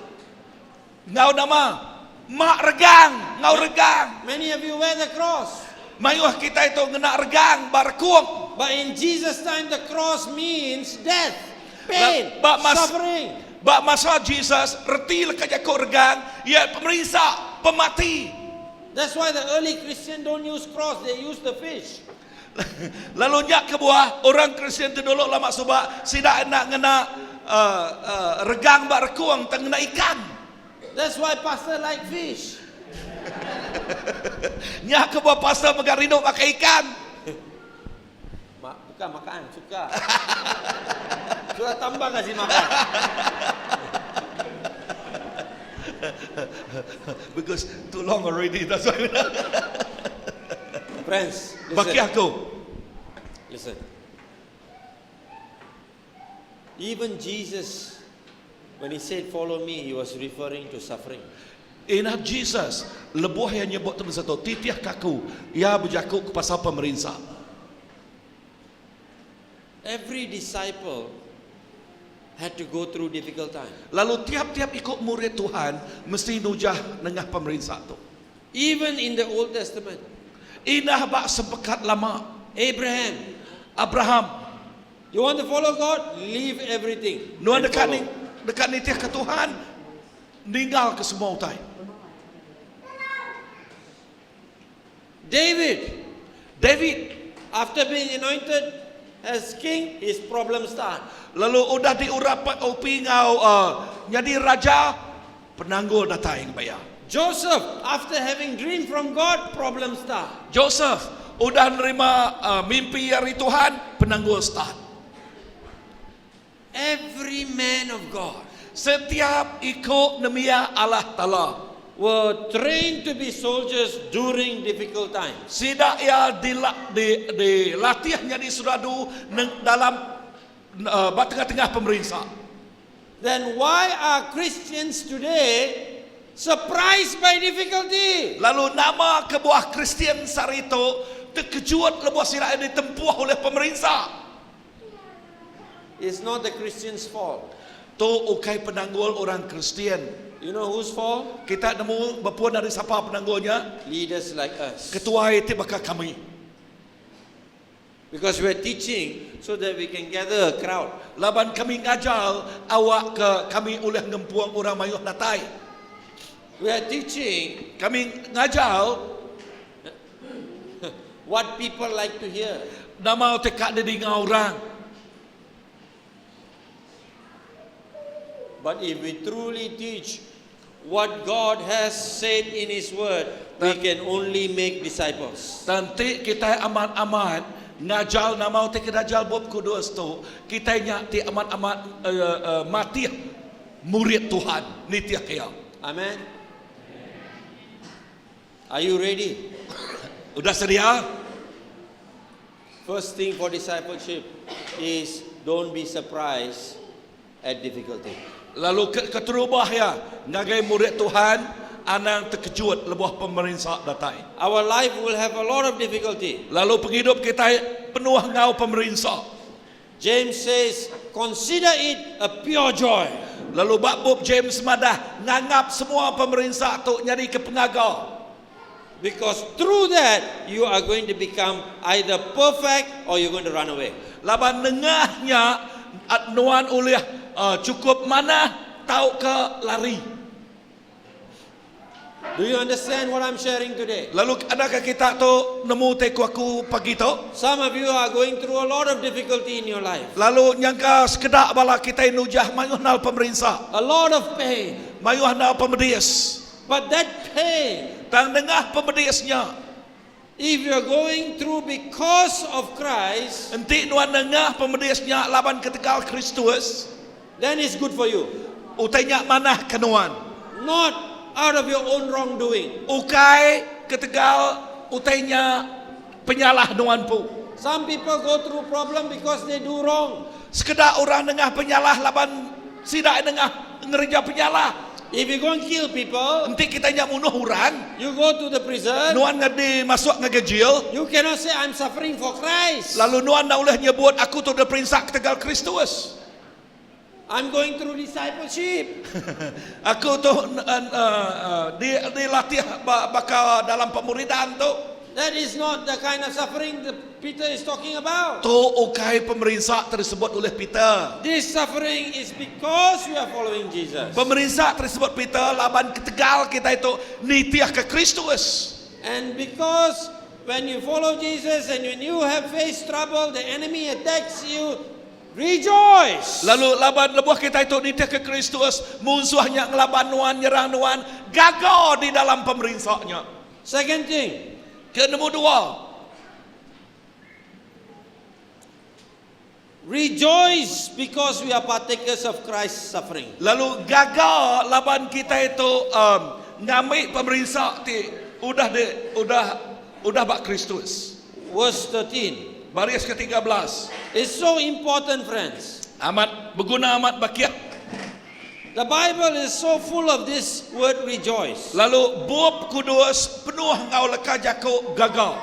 Ngau nama mak regang ngau regang. Many of you wear the cross. Mayuh kita itu ngena regang barkuang. But in Jesus' time, the cross means death, pain, But suffering. Bak masa Jesus reti lekak jakuk regang, ya pemerintah, pemati. That's why the early Christian don't use cross, they use the fish. Lalu nyak ke buah orang Kristian tu dulu lama subak sidak nak ngena regang bak rekuang tang ngena ikan. That's why pastor like fish. Nyak ke buah pastor megarino pakai ikan. Bukan makan, suka. Sudah tambah kasih makan. Because too long already, that's why. Friends, Bagi listen. aku, Listen. Even Jesus, when he said follow me, he was referring to suffering. inah Jesus lebuh yang nyebut teman satu titiah kaku, ia berjakuk ke pasal pemerintah. Every disciple had to go through difficult time. Lalu tiap-tiap ikut murid Tuhan mesti nujah nengah pemerintah tu. Even in the Old Testament, Inah bak sepekat lama. Abraham, you want to follow God? Leave everything. nuan and follow. dekat ni tiah ke Tuhan, ninggal ke semua utai. David, After being anointed as king, his problem start. lalu udah diurap upi ngau jadi raja, penanggul datang bayar. Joseph, after having dream from God, problem start. Joseph, udah nerima mimpi dari Tuhan, penanggul start. Every man of God Setiap ikut nemia Allah Ta'ala, were trained to be soldiers during difficult times. sidak ia dilatih jadi suradu dalam tengah-tengah pemerintah. Then why are Christians today surprised by difficulty? Lalu nama kebuah Kristian sarito terkejut lebuh sirak yang ditempuh oleh pemerintah. It's not the Christians' fault. Tu ukai penanggul orang Kristian. You know whose fault? Kita nemu berpuan dari siapa penanggulnya? Leaders like us. Ketua itu bakal kami. Because we're teaching so that we can gather a crowd. Laban kami ngajar awak ke kami oleh ngempuang orang mayuh natai. We are teaching Kami ngajar what people like to hear. nama tekak dengar orang. But if we truly teach what God has said in His Word, we can only make disciples. Nanti kita amat-amat ngajar nama tekak dajal bob kudus tu. Kita nya ti amat-amat mati murid Tuhan nitiah kaya. Amen. Are you ready? Udah sedia? First thing for discipleship is don't be surprised at difficulty. Lalu keterubah ya ngagai murid Tuhan anang terkejut lebuh pemerintah datai. Our life will have a lot of difficulty. Lalu penghidup kita penuh ngau pemerintah. James says, consider it a pure joy. Lalu bab James madah nganggap semua pemerintah tu nyari ke pengagal. Because through that, you are going to become either perfect or you're going to run away. Laban nengahnya nuan oleh cukup mana tahu ke lari. Do you understand what I'm sharing today? Lalu adakah kita tu nemu teku aku pagi tu? Some of you are going through a lot of difficulty in your life. Lalu nyangka sekedak bala kita nujah mayuh nal pemerintah. A lot of pain. Mayuh nal pemedis. But that pain, Tang dengah pemedisnya. if you're going through because of Christ, Enti nuan dengah pemedisnya laban ketegal Kristus. then it's good for you. Utainya manah kenuan. Not out of your own wrongdoing. Ukai ketegal utainya penyalah nuan pu. Some people go through problem because they do wrong. Sekedar orang dengah penyalah laban Sidak dengar ngerja penyala. If you go and kill people, Nanti kita nya bunuh orang. you go to the prison, Nuan ngadi masuk ngegejil. you cannot say, I'm suffering for Christ. Lalu nuan nak boleh nyebut aku tu dah perinsak tegal Kristus. I'm going through discipleship. Aku tu dilatih bakal dalam pemuridan tu. That is not the kind of suffering that Peter is talking about. Tu ukai pemerinsak tersebut oleh Peter. This suffering is because we are following Jesus. Pemerinsak tersebut Peter laban ketegal kita itu nitiah ke Kristus. And because when you follow Jesus and when you have faced trouble, the enemy attacks you, rejoice. Lalu laban lebuh kita itu nitiah ke Kristus, musuhnya ngelaban nuan, nyerang nuan, gagal di dalam pemerinsaknya. Second thing, Ke nombor dua, rejoice because we are partakers of Christ's suffering. lalu gagal laban kita itu ngambil pemerintah ti udah bak Kristus. Verse 13. Baris ke-13. It's so important, friends. Amat berguna amat bakia. The Bible is so full of this word rejoice. Lalu buab kudus penuh ngau leka jako gagal.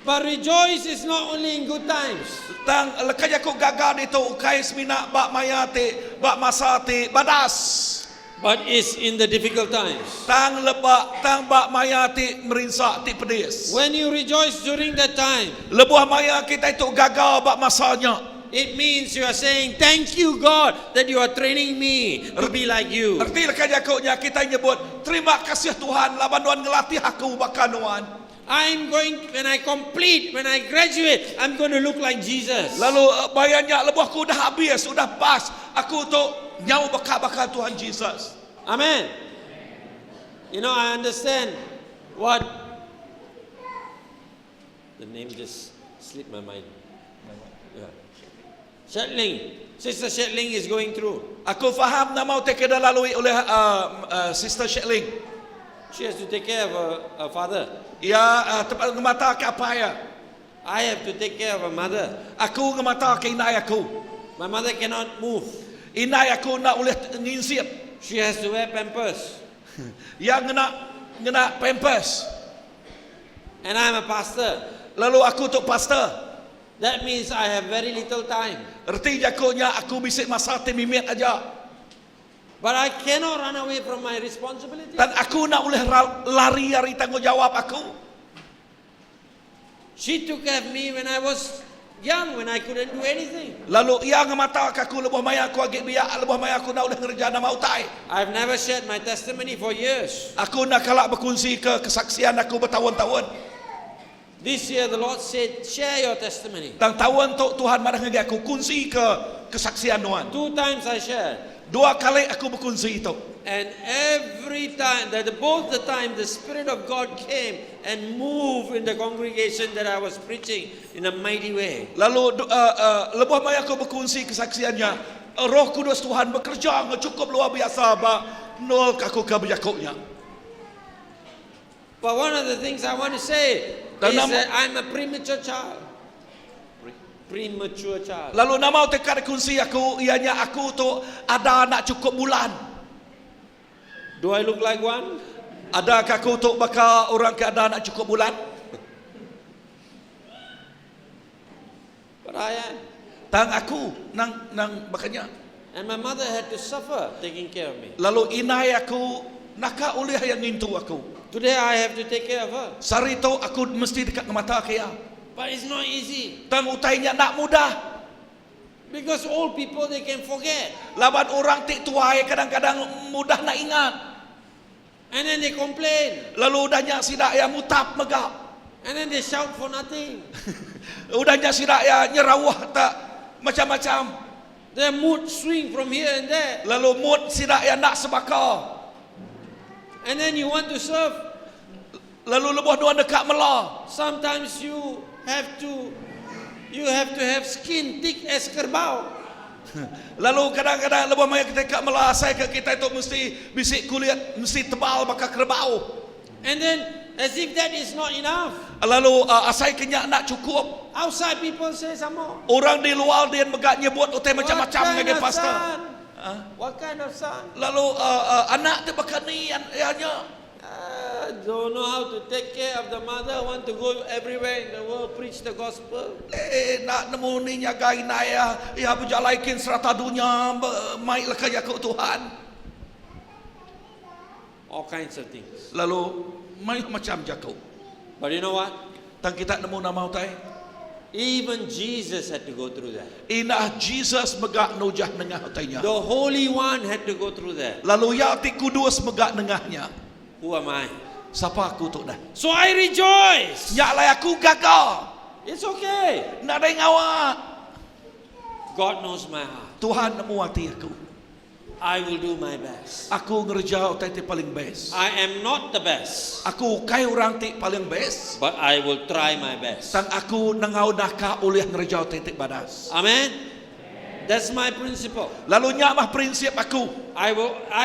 But rejoice is not only in good times. Tang leka jako gagal itu ukai semina bak mayate, bak masate, badas. But it's in the difficult times. Tang lebak, tang bak mayate merinsak ti pedis. When you rejoice during that time, Lebuah maya kita itu gagal bak masanya. it means you are saying, thank you God that you are training me to be like you. Erti leka jakonya kita nyebut terima kasih Tuhan laban nuan ngelatih aku bakal nuan. I'm going, when I complete, when I graduate, I'm going to look like Jesus. Lalu bayarnya lebuahku dah habis, sudah pas. Aku tu nyau bakal Tuhan Jesus. Amen. You know, I understand what the name just slipped my mind. Yeah. Shetling. Sister Shetling is going through. Aku faham nama yang kena lalui oleh Sister Shetling. She has to take care of her father. Ya tempat ngemata ke apa ya? I have to take care of her mother. Aku ngemata ke inai aku. My mother cannot move. Inai aku nak boleh nginsip. She has to wear pampers. Yang ngena pampers. And I'm a pastor. Lalu aku tu pastor. That means I have very little time. Erti jakonya aku bisik masa temimit aja. But I cannot run away from my responsibility. Dan aku nak boleh lari dari tanggungjawab aku. She took care of me when I was young, when I couldn't do anything. Lalu ia ngemata aku lebuh maya aku agak biak lebuh maya aku nak boleh ngerja nama utai. I've never shared my testimony for years. Aku nak kalak berkongsi ke kesaksian aku bertahun-tahun. This year the Lord said, share your testimony. Tang tahun tu Tuhan marah ngagi aku kongsi ke kesaksian nuan. 2 times I shared. 2 kali aku berkongsi itu. And every time, both the time the Spirit of God came and moved in the congregation that I was preaching in a mighty way. Lalu lebuh maya aku berkongsi kesaksiannya. Roh Kudus Tuhan bekerja cukup luar biasa ba nol aku kebijakoknya. But one of the things I want to say is that I'm a premature child. Premature child. Lalu nama tekad kongsi aku ianya aku tu ada anak cukup bulan. Do I look like one? Adakah aku tu bakal orang ke ada anak cukup bulan? But I am. Tang aku nang bakanya. And my mother had to suffer taking care of me. Lalu inai aku naka ulih yang ngintu aku. Today I have to take care of her. Sari tu aku mesti dekat ke mata kia. But it's not easy. Tang utainya nak mudah. Because old people, they can forget. Laban orang tik tuai kadang-kadang mudah nak ingat. And then they complain. Lalu udahnya sidak ya mutap megap. And then they shout for nothing. Udahnya sidak ya nyerawah tak macam-macam. Their mood swing from here and there. Lalu mood sidak ya nak sebakar. And then you want to serve. Lalu lebuh nuan dekat melah. Sometimes you have to have skin thick as kerbau. Lalu kadang-kadang lebuh maya kita kat melah asai ke kita itu mesti bisik kulit mesti tebal bakal kerbau. And then as if that is not enough. Lalu asai kenyak nak cukup. Outside people say some more. Orang di luar dia megak nyebut utai macam-macam What kind dengan of pastor. son? What kind of son? Lalu anak tu bakani ayahnya. Don't know how to take care of the mother, want to go everywhere in the world, preach the gospel. Nak nemu ni nyagai na ya berjalaikin serata dunia mai lah kaya ke Tuhan. All kinds of things. Lalu mai macam jago. But you know what? Tang kita nemu nama utai. Even Jesus had to go through that. Inah Jesus megak nujah nengah utainya. The Holy One had to go through that. Lalu ya ti kudus megak nengahnya. Who am I? Siapa aku tu dah? So I rejoice. Nyaklai aku gagal. It's okay. Nak ada ngawak. God knows my heart. Tuhan nemu hati aku. I will do my best. Aku ngerja utai ti paling best. I am not the best, Aku kai orang ti paling best. but I will try my best. Tang aku nangau naka oleh ngerja utai ti badas. Amen. That's my principle. Lalu nyamah prinsip aku. I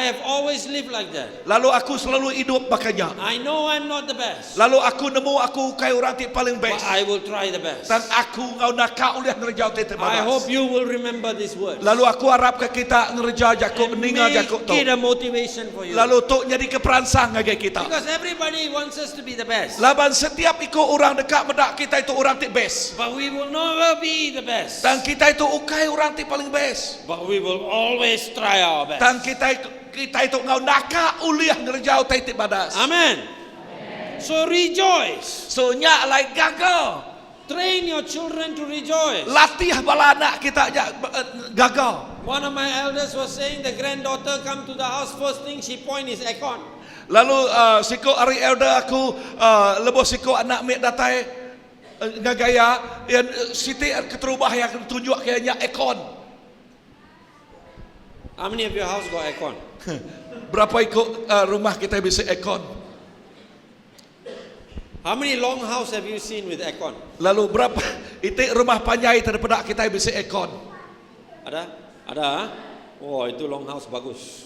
have always lived like that. Lalu aku selalu hidup bakanya. I know I'm not the best, Lalu aku nemu aku kai orang ti paling but best. I will try the best. Dan aku ngau naka oleh ngerja utai ti I hope badas. you will remember these words. Lalu aku harap ke kita ngerja jakuk ninga Make jakuk tu. it a motivation for you. Lalu tu jadi keperansang ngage kita. Because everybody wants us to be the best, Laban setiap ikut orang dekat medak kita itu orang ti best. but we will never be the best. Dan kita itu ukai orang ti paling best. But we will always try our best. Dan kita itu ngau naka uliah ngerjau tai ti badas. Amen. So rejoice. So nya lai gagal. Train your children to rejoice. Latih bala anak kita gagal. One of my elders was saying the granddaughter come to the house, first thing she point is aircon. Lalu siko ari elder aku lebo siko anak mek datai ngagaya yang siti keterubah yang tunjuk kayaknya ekon. How many of your house got aircon? Berapa ikut rumah kita bisa ekon? How many long house have you seen with aircon? Lalu berapa itik rumah panjai daripada kita bisa ekon? Ada? Ada? Oh, itu long house bagus.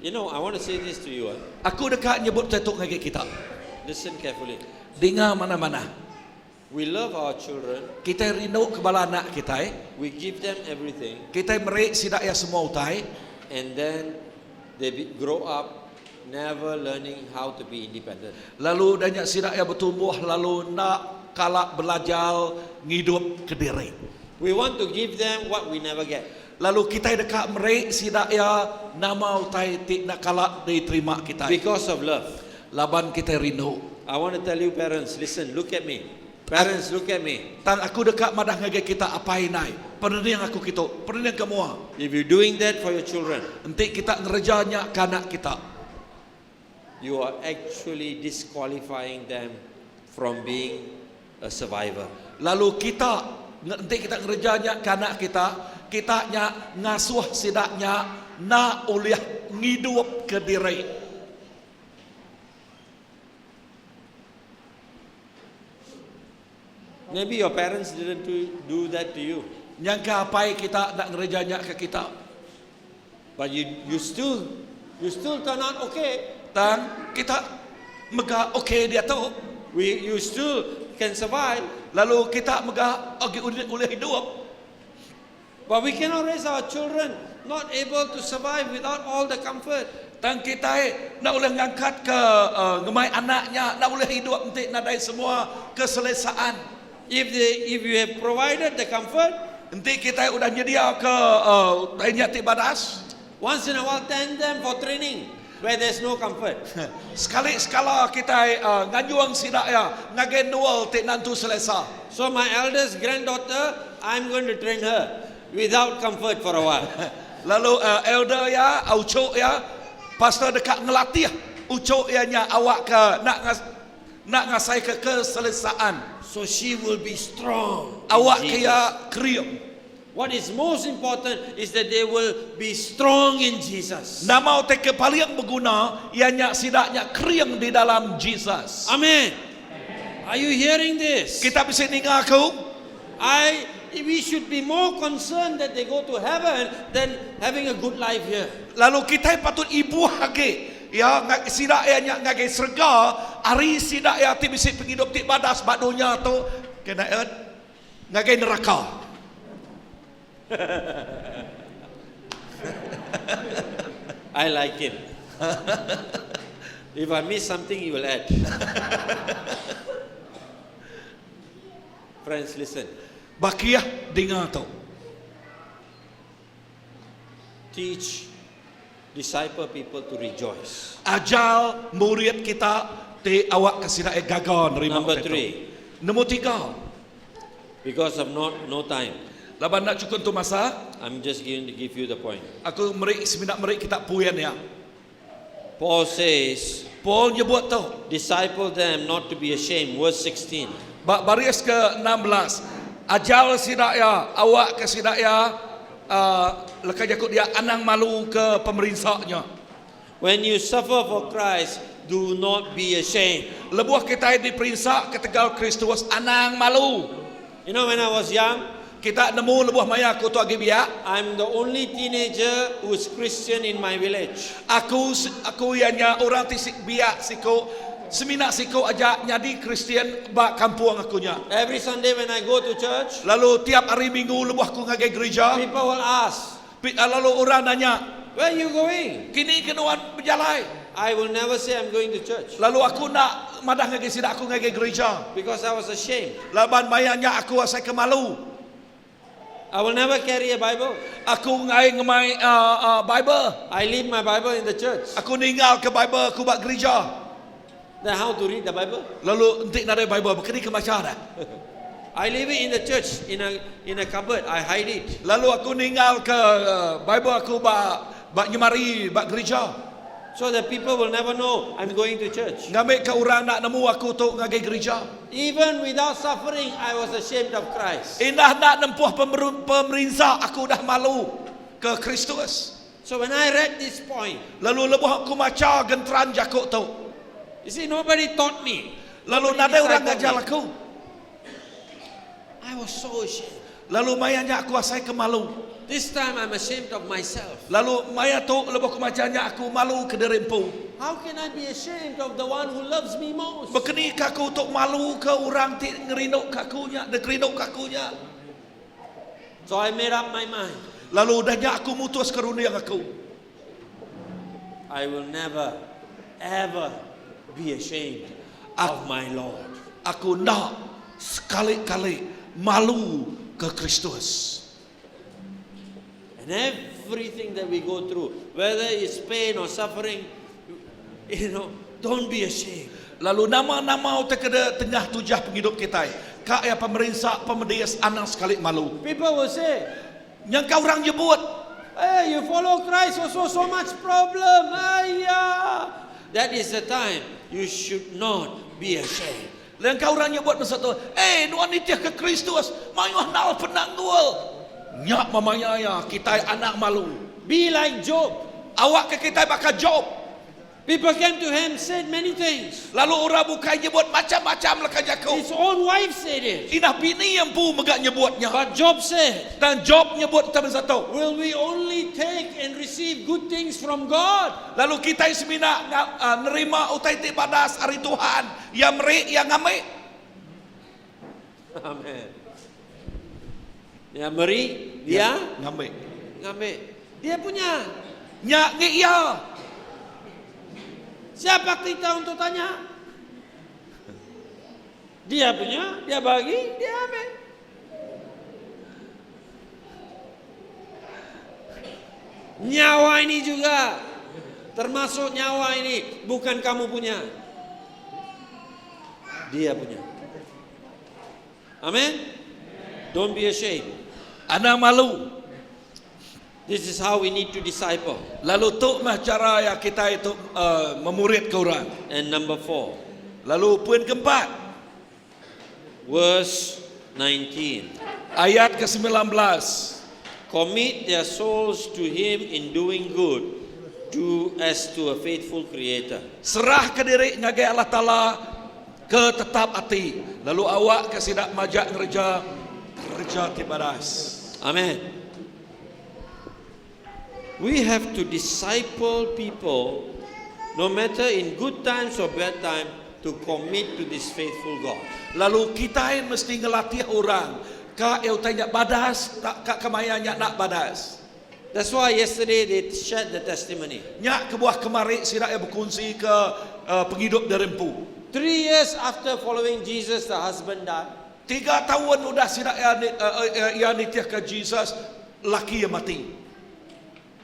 You know, I want to say this to you. Aku dekat nyebut tetuk ngagi kita. Listen carefully. Dengar mana-mana. We love our children. Kita rindu kebala anak kita. We give them everything. Kita merik sidak ya semua utai. And then they grow up never learning how to be independent. Lalu banyak sidak ya bertumbuh. Lalu nak kalak belajar ngidup ke diri. We want to give them what we never get. Lalu kita dekat merik sidak ya nama utai tik nak kalak diterima kita. Because of love. Laban kita rindu. I want to tell you parents, listen, look at me. Parents, look at me. Tan aku dekat madah ngage kita apa inai. Pernah aku kita, pernah semua. If you're doing that for your children, Nanti kita ngerjanya ke anak kita. you are actually disqualifying them from being a survivor. Lalu kita nanti kita ngerjanya ke anak kita nya ngasuh sidaknya na oleh ngidup ke diri. Maybe your parents didn't do that to you, Yang ke apa kita nak ngerjanya ke kita. but you still turn out okay. Dan kita megah okey dia tu. You still can survive, Lalu kita megah oleh hidup. but we cannot raise our children not able to survive without all the comfort. Dan kita nak boleh ngangkat ke ngemai anaknya, nak boleh hidup nanti nak ada semua keselesaan. If you have provided the comfort, Nanti kita udah nyedia ke lainnya ti badas. once in a while send them for training where there's no comfort. Sekali sekala kita ngajuang sidak ya, ngagenual ti nantu selesa. So my eldest granddaughter, I'm going to train her without comfort for a while. Lalu elder ya, ucuk ya, pastor dekat ngelatih ucuk ya nya awak ke nak ngasai ke keselesaan. So she will be strong. in Awak Jesus. kaya kriam. What is most important is that they will be strong in Jesus. Nama te ke paling berguna ianya sidaknya kriam di dalam Jesus. Amen. Are you hearing this? Kita bisa dengar aku? We should be more concerned that they go to heaven than having a good life here. Lalu kita patut ibu hake. Ya sidak ianya ngage serga, ari sidak ya ti bisa penghidup ti badas badunya tu kena ngage neraka. I like him. If I miss something, he will add. Friends, listen. Bakiah dengar tu. Teach, disciple people to rejoice. Ajar murid kita te awak kasih gagal nerima Number itu. 3, Nombor 3. because of no time, Laban nak cukup tu masa, I'm just going to give you the point. aku seminat kita puyan ya. Paul says, Paul nyebut tu. disciple them not to be ashamed. Verse 16. Baris ke-16. Ajar sidaya awak ke sidaya lekas jakut dia anang malu ke pemerintahnya. When you suffer for Christ, do not be ashamed. Lebuh kita diperintah ke tegal Kristus anang malu. You know, when I was young, Kita nemu lebuh maya aku tu agi biak. I'm the only teenager who's Christian in my village. Aku ianya orang tisik biak siko semina siko aja nyadi Kristian ba kampung akunya. Every Sunday when I go to church, Lalu tiap hari Minggu lebuh aku ngagai gereja. people will ask, Lalu orang nanya, where are you going? kini kenuan berjalai. I will never say I'm going to church Lalu aku nak madah ngagai sidak aku ngagai gereja. because I was ashamed. Laban mayanya aku asai kemalu. I will never carry a Bible. Aku ngai ngemai Bible. I leave my Bible in the church. Aku ninggal ke Bible aku bak gereja. Then how to read the Bible? Lalu entik nada Bible berkini ke macam dah. I leave it in the church in a cupboard. I hide it. Lalu aku ninggal ke Bible aku bak nyemari bak gereja. So that people will never know I'm going to church. Ngambil ke orang nak nemu aku tu ngagai gereja. Even without suffering, I was ashamed of Christ. Indah nak nempuh pemerintah aku dah malu ke Kristus. So when I read this point, Lalu lebuh aku maca gentran jakuk tu. you see, nobody taught me. Lalu nada orang ngajar aku. I was so ashamed. Lalu mayanya aku asai ke malu. This time I'm ashamed of myself. Lalu maya tu lebuh aku macanya aku malu ke derimpu. How can I be ashamed of the one who loves me most? Berkeni kaku untuk malu ke orang ti ngerinuk kakunya, ngerinuk kakunya. So I made up my mind. Lalu dahnya aku mutus keruniang aku. I will never, ever be ashamed of my Lord. Aku nak sekali-kali malu ke Kristus. And everything that we go through, whether it's pain or suffering, don't be ashamed. Lalu nama-nama terkena tengah tujah penghidup kita. Kak ya pemerintah pemedias anang sekali malu. People will say, Yang kau orang nyebut, hey, you follow Christ, also so much problem. That is the time you should not be ashamed. yang kau orang nyebut masa tu, nuan nitiah ke Kristus, mayuh nal penanggul. Nyak mamanya ya, kita anak malu. Be like Job. Awak ke kita bakal Job. People came to him, said many things. Lalu orang bukan nyebut macam-macam lekas jakau. His own wife said it. Inah bini yang pu megak nyebutnya. But Job said, Dan Job nyebut tapi satu. will we only take and receive good things from God? Lalu kita semina nerima utai ti badas hari Tuhan. Yang merik, yang ngamik. Amen. Ya meri, dia Ngamik. ngambil. Dia punya. Nyak ngik ya. Siapa kita untuk tanya? Dia punya, dia bagi, dia ambil. Nyawa ini juga, termasuk nyawa ini, bukan kamu punya. Dia punya. Amin. Don't be ashamed. Anak malu. This is how we need to disciple. Lalu tu mah cara ya kita itu memurid ke orang. And number 4, Lalu poin keempat, verse 19. ayat ke-19. Commit their souls to Him in doing good, as to a faithful Creator. Serah ke diri ngagai Allah Ta'ala ke tetap hati. Lalu awak ke sidak majak ngerja tibadas. Amen. We have to disciple people, no matter in good times or bad time, to commit to this faithful God. Lalu kita mesti ngelatih orang Ka eu tanya badas tak ka kamayanya nak badas. That's why yesterday they shared the testimony. Nya kebuah kemari sida ya berkongsi ke penghidup derempu. 3 years after following Jesus, the husband died. 3 tahun udah sida ya nitiah ke Jesus, laki yang mati.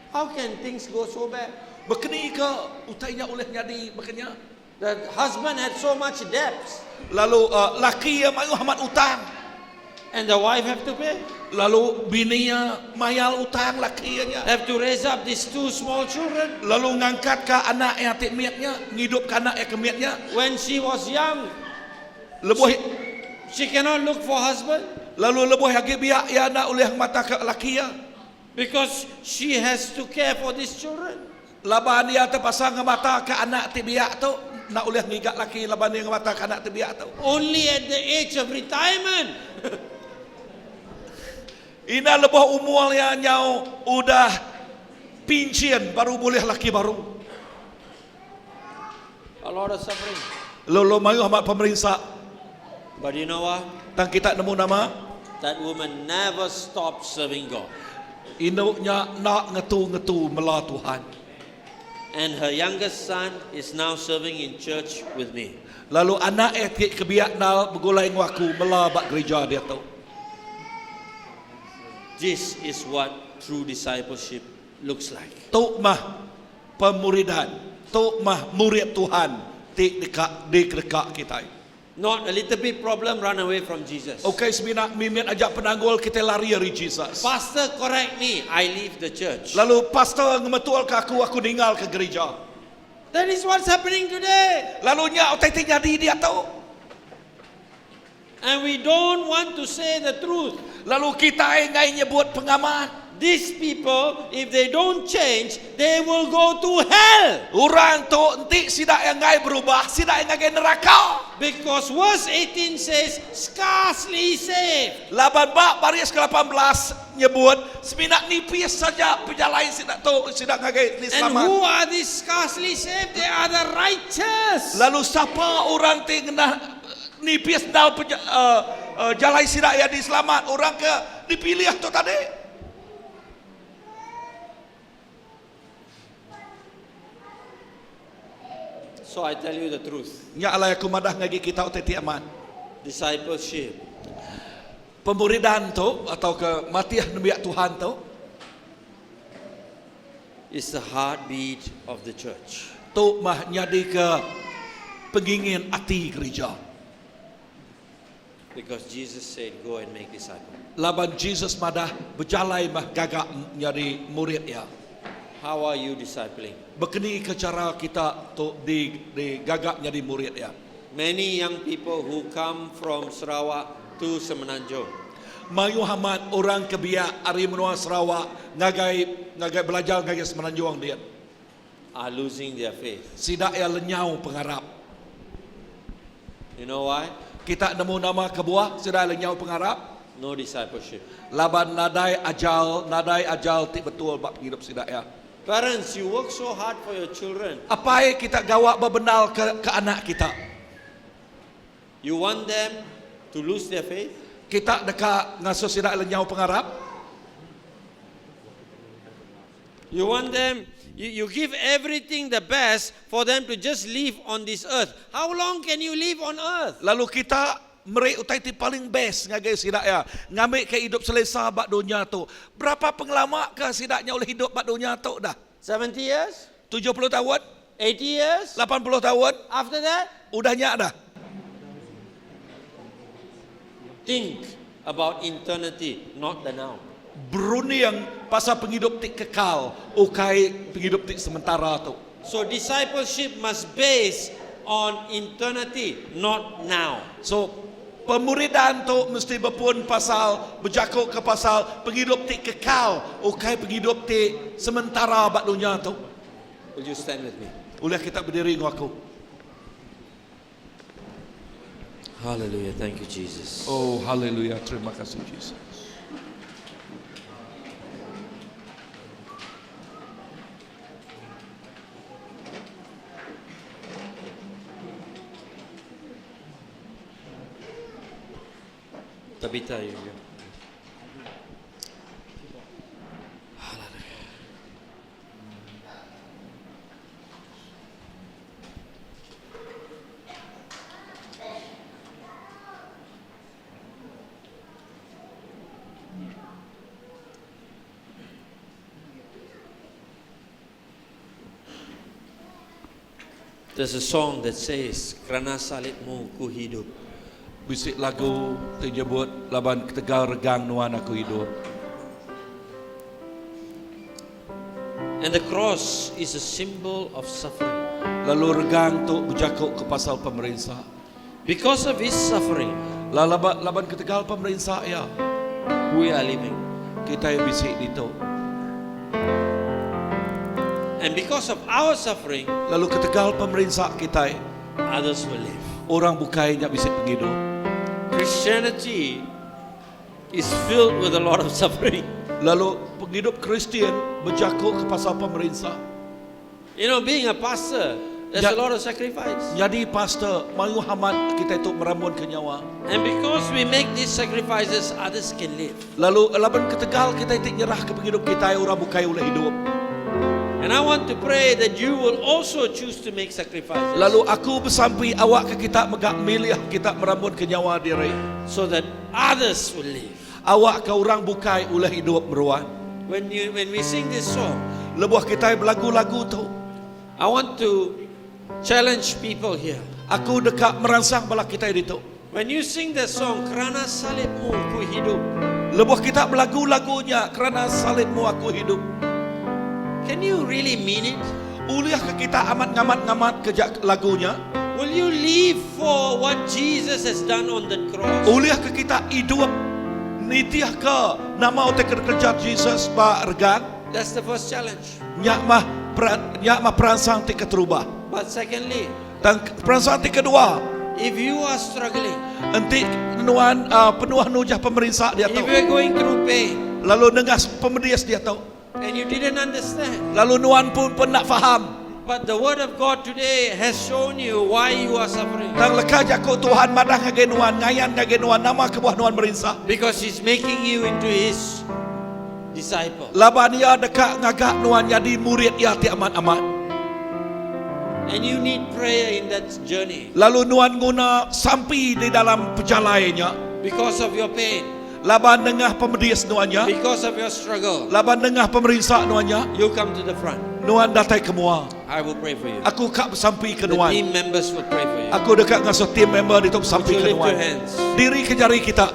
How can things go so bad? Bekeni ke utainya oleh nyadi makanya. The husband had so much debts, Lalu laki yang mayu hamat utang. and the wife have to pay. Lalu bininya mayal utang lakinya. Have to raise up these 2 small children. Lalu ngangkat ke anak yang tikmiatnya, ngidup ke anak yang kemiatnya. When she was young, Lebuh she cannot look for husband lalu lebuh lagi biak ya nak oleh mata ke lakinya. because she has to care for these children. Laban dia terpasang mata ke anak tibiak tu, nak oleh ngigak laki laban dia mata ke anak tibiak tu. Only at the age of retirement. Ina lebuh umurnya nyau udah pincian baru boleh laki baru. A lot of suffering. Lalu mayu hamat pemerintah. But you know what? Tang kita nemu nama That woman never stopped serving God. induknya nak ngetu-ngetu mela Tuhan. And her youngest son is now serving in church with me. Lalu anak etik kebiak nal begulai ngaku mela bak gereja dia tu. This is what true discipleship looks like. Tok mah pemuridan, tok mah murid Tuhan di dekat kita. Not a little bit problem, run away from Jesus. Okey semina mimin ajak penanggul kita lari dari Jesus. Pastor, correct me. I leave the church. Lalu pastor ngemetul ke aku tinggal ke gereja. That is what's happening today. Lalu nya otai jadi dia tahu. And we don't want to say the truth. Lalu kita ngai nyebut pengaman. These people, if they don't change, they will go to hell. Orang tu enti sidak yang ngai berubah, sidak yang ngai neraka. Because verse 18 says, scarcely saved. Laban bak baris ke-18 nyebut semina nipis saja pejalan sidak tu sidak ngai ni And selamat. who are these scarcely saved? They are the righteous. Lalu siapa orang ti kena nipis dal jalan sidak yang diselamat, orang ke dipilih tu tadi. So I tell you the truth. Nya alai aku madah ngagi kita utai tiaman. Discipleship Pemuridan tu atau ke matiah nabiak Tuhan tu is the heartbeat of the church. tu mah nyadi ke pengingin hati gereja. Because Jesus said, go and make disciples. Laban Jesus madah berjalai mah gagak nyadi murid ya. How are you discipling? Bekeni ke cara kita tu di gagak nyadi murid ya. Many young people who come from Sarawak to Semenanjung, Mayu hamat orang kebiak ari menua Sarawak ngagai belajar ngagai Semenanjung dia. are losing their faith. Sidak ya lenyau pengarap. You know why? Kita nemu nama kebuah sidak lenyau pengarap. No discipleship. Laban nadai ajal ti betul bab hidup sidak ya. Parents, you work so hard for your children. Apa yang kita gawak bebenal ke anak kita? You want them to lose their faith? Kita dekat ngasuh sidak lenyau pengarap. You want them, you give everything the best for them to just live on this earth. How long can you live on earth? Lalu kita meri utai ti paling best ngagai sidak ya. Ngambil ke hidup selesa bak dunia tu. Berapa pengelama ke sidaknya oleh hidup bak dunia tu dah? 70 years? 70 tahun? 80 years? 80 tahun? After that, Udahnya dah. think about eternity, not the now. Beruni yang pasal penghidup ti kekal, ukai penghidup ti sementara tu. So discipleship must base on eternity, not now. So pemuridan tu mesti berpun pasal berjakuk ke pasal penghidup ti kekal, ukai penghidup ti sementara bak dunia tu. Will you stand with me? Boleh kita berdiri dengan aku. Hallelujah. Thank you, Jesus. Oh, haleluya. Terima kasih Yesus. Tabitha, you. There's a song that says, "Kerana salibmu ku hidup." Bisik lagu tersebut laban tegal regang nuan aku hidup. And the cross is a symbol of suffering. Lalu regang tu berjakuk ke pasal pemerintah. Because of his suffering, Laban ketegal pemerintah ya, we are living. kita yang bisik itu. And because of our suffering, Lalu ketegal pemerintah kita, others will live. orang bukainya bisik penghidup. Christianity is filled with a lot of suffering. Lalu penghidup Kristian berjakuk ke pasal pemerintah. You know, being a pastor, there's Ya- a lot of sacrifice. Jadi pastor, mayu hamat kita itu meramun ke nyawa. And because we make these sacrifices, others can live. Lalu laban ketegal kita itu nyerah ke penghidup kita, orang bukai oleh hidup. And I want to pray that you will also choose to make sacrifices, Lalu aku bersampai awak ke kita megak milih kita meramun ke nyawa diri. so that others will live. Awak ke orang bukai oleh hidup meruan. When we sing this song, Lebuh kita berlagu-lagu tu. I want to challenge people here. Aku dekat merangsang bala kita itu. When you sing that song, "Kerana salibmu ku hidup," Lebuh kita berlagu-lagunya kerana salibmu aku hidup. can you really mean it? Uliah ke kita amat ngamat kejak lagunya. Will you live for what Jesus has done on that cross? Uliah ke kita hidup nitiah ke nama otak kerja Jesus ba regang. That's the first challenge. Nyak mah perangsang ti keterubah. But secondly, Dan perangsang ti kedua, if you are struggling, enti nuan penuh nujah pemerintah dia if tahu. you're going through pain Lalu nengas pemedias dia tahu. and you didn't understand, Lalu nuan pun nak faham. but the word of God today has shown you why you are suffering. Tang leka jako Tuhan madah ngage nuan, ngayan ngage nuan, nama kebuah nuan merinsa. Because He's making you into His disciple. Laban ia dekat ngagak nuan jadi murid ia ti amat-amat. And you need prayer in that journey Lalu nuan guna sampai di dalam perjalanannya. because of your pain, Laban dengah pemedias nuannya. because of your struggle. Laban dengah pemerintah nuannya. You come to the front. Nuan datai ke mua. I will pray for you. Aku kak sampai ke The nuan. team members will pray for you. Aku dekat ngasuh tim member di top Would sampai you ke lift your nuan. hands? Diri ke jari kita.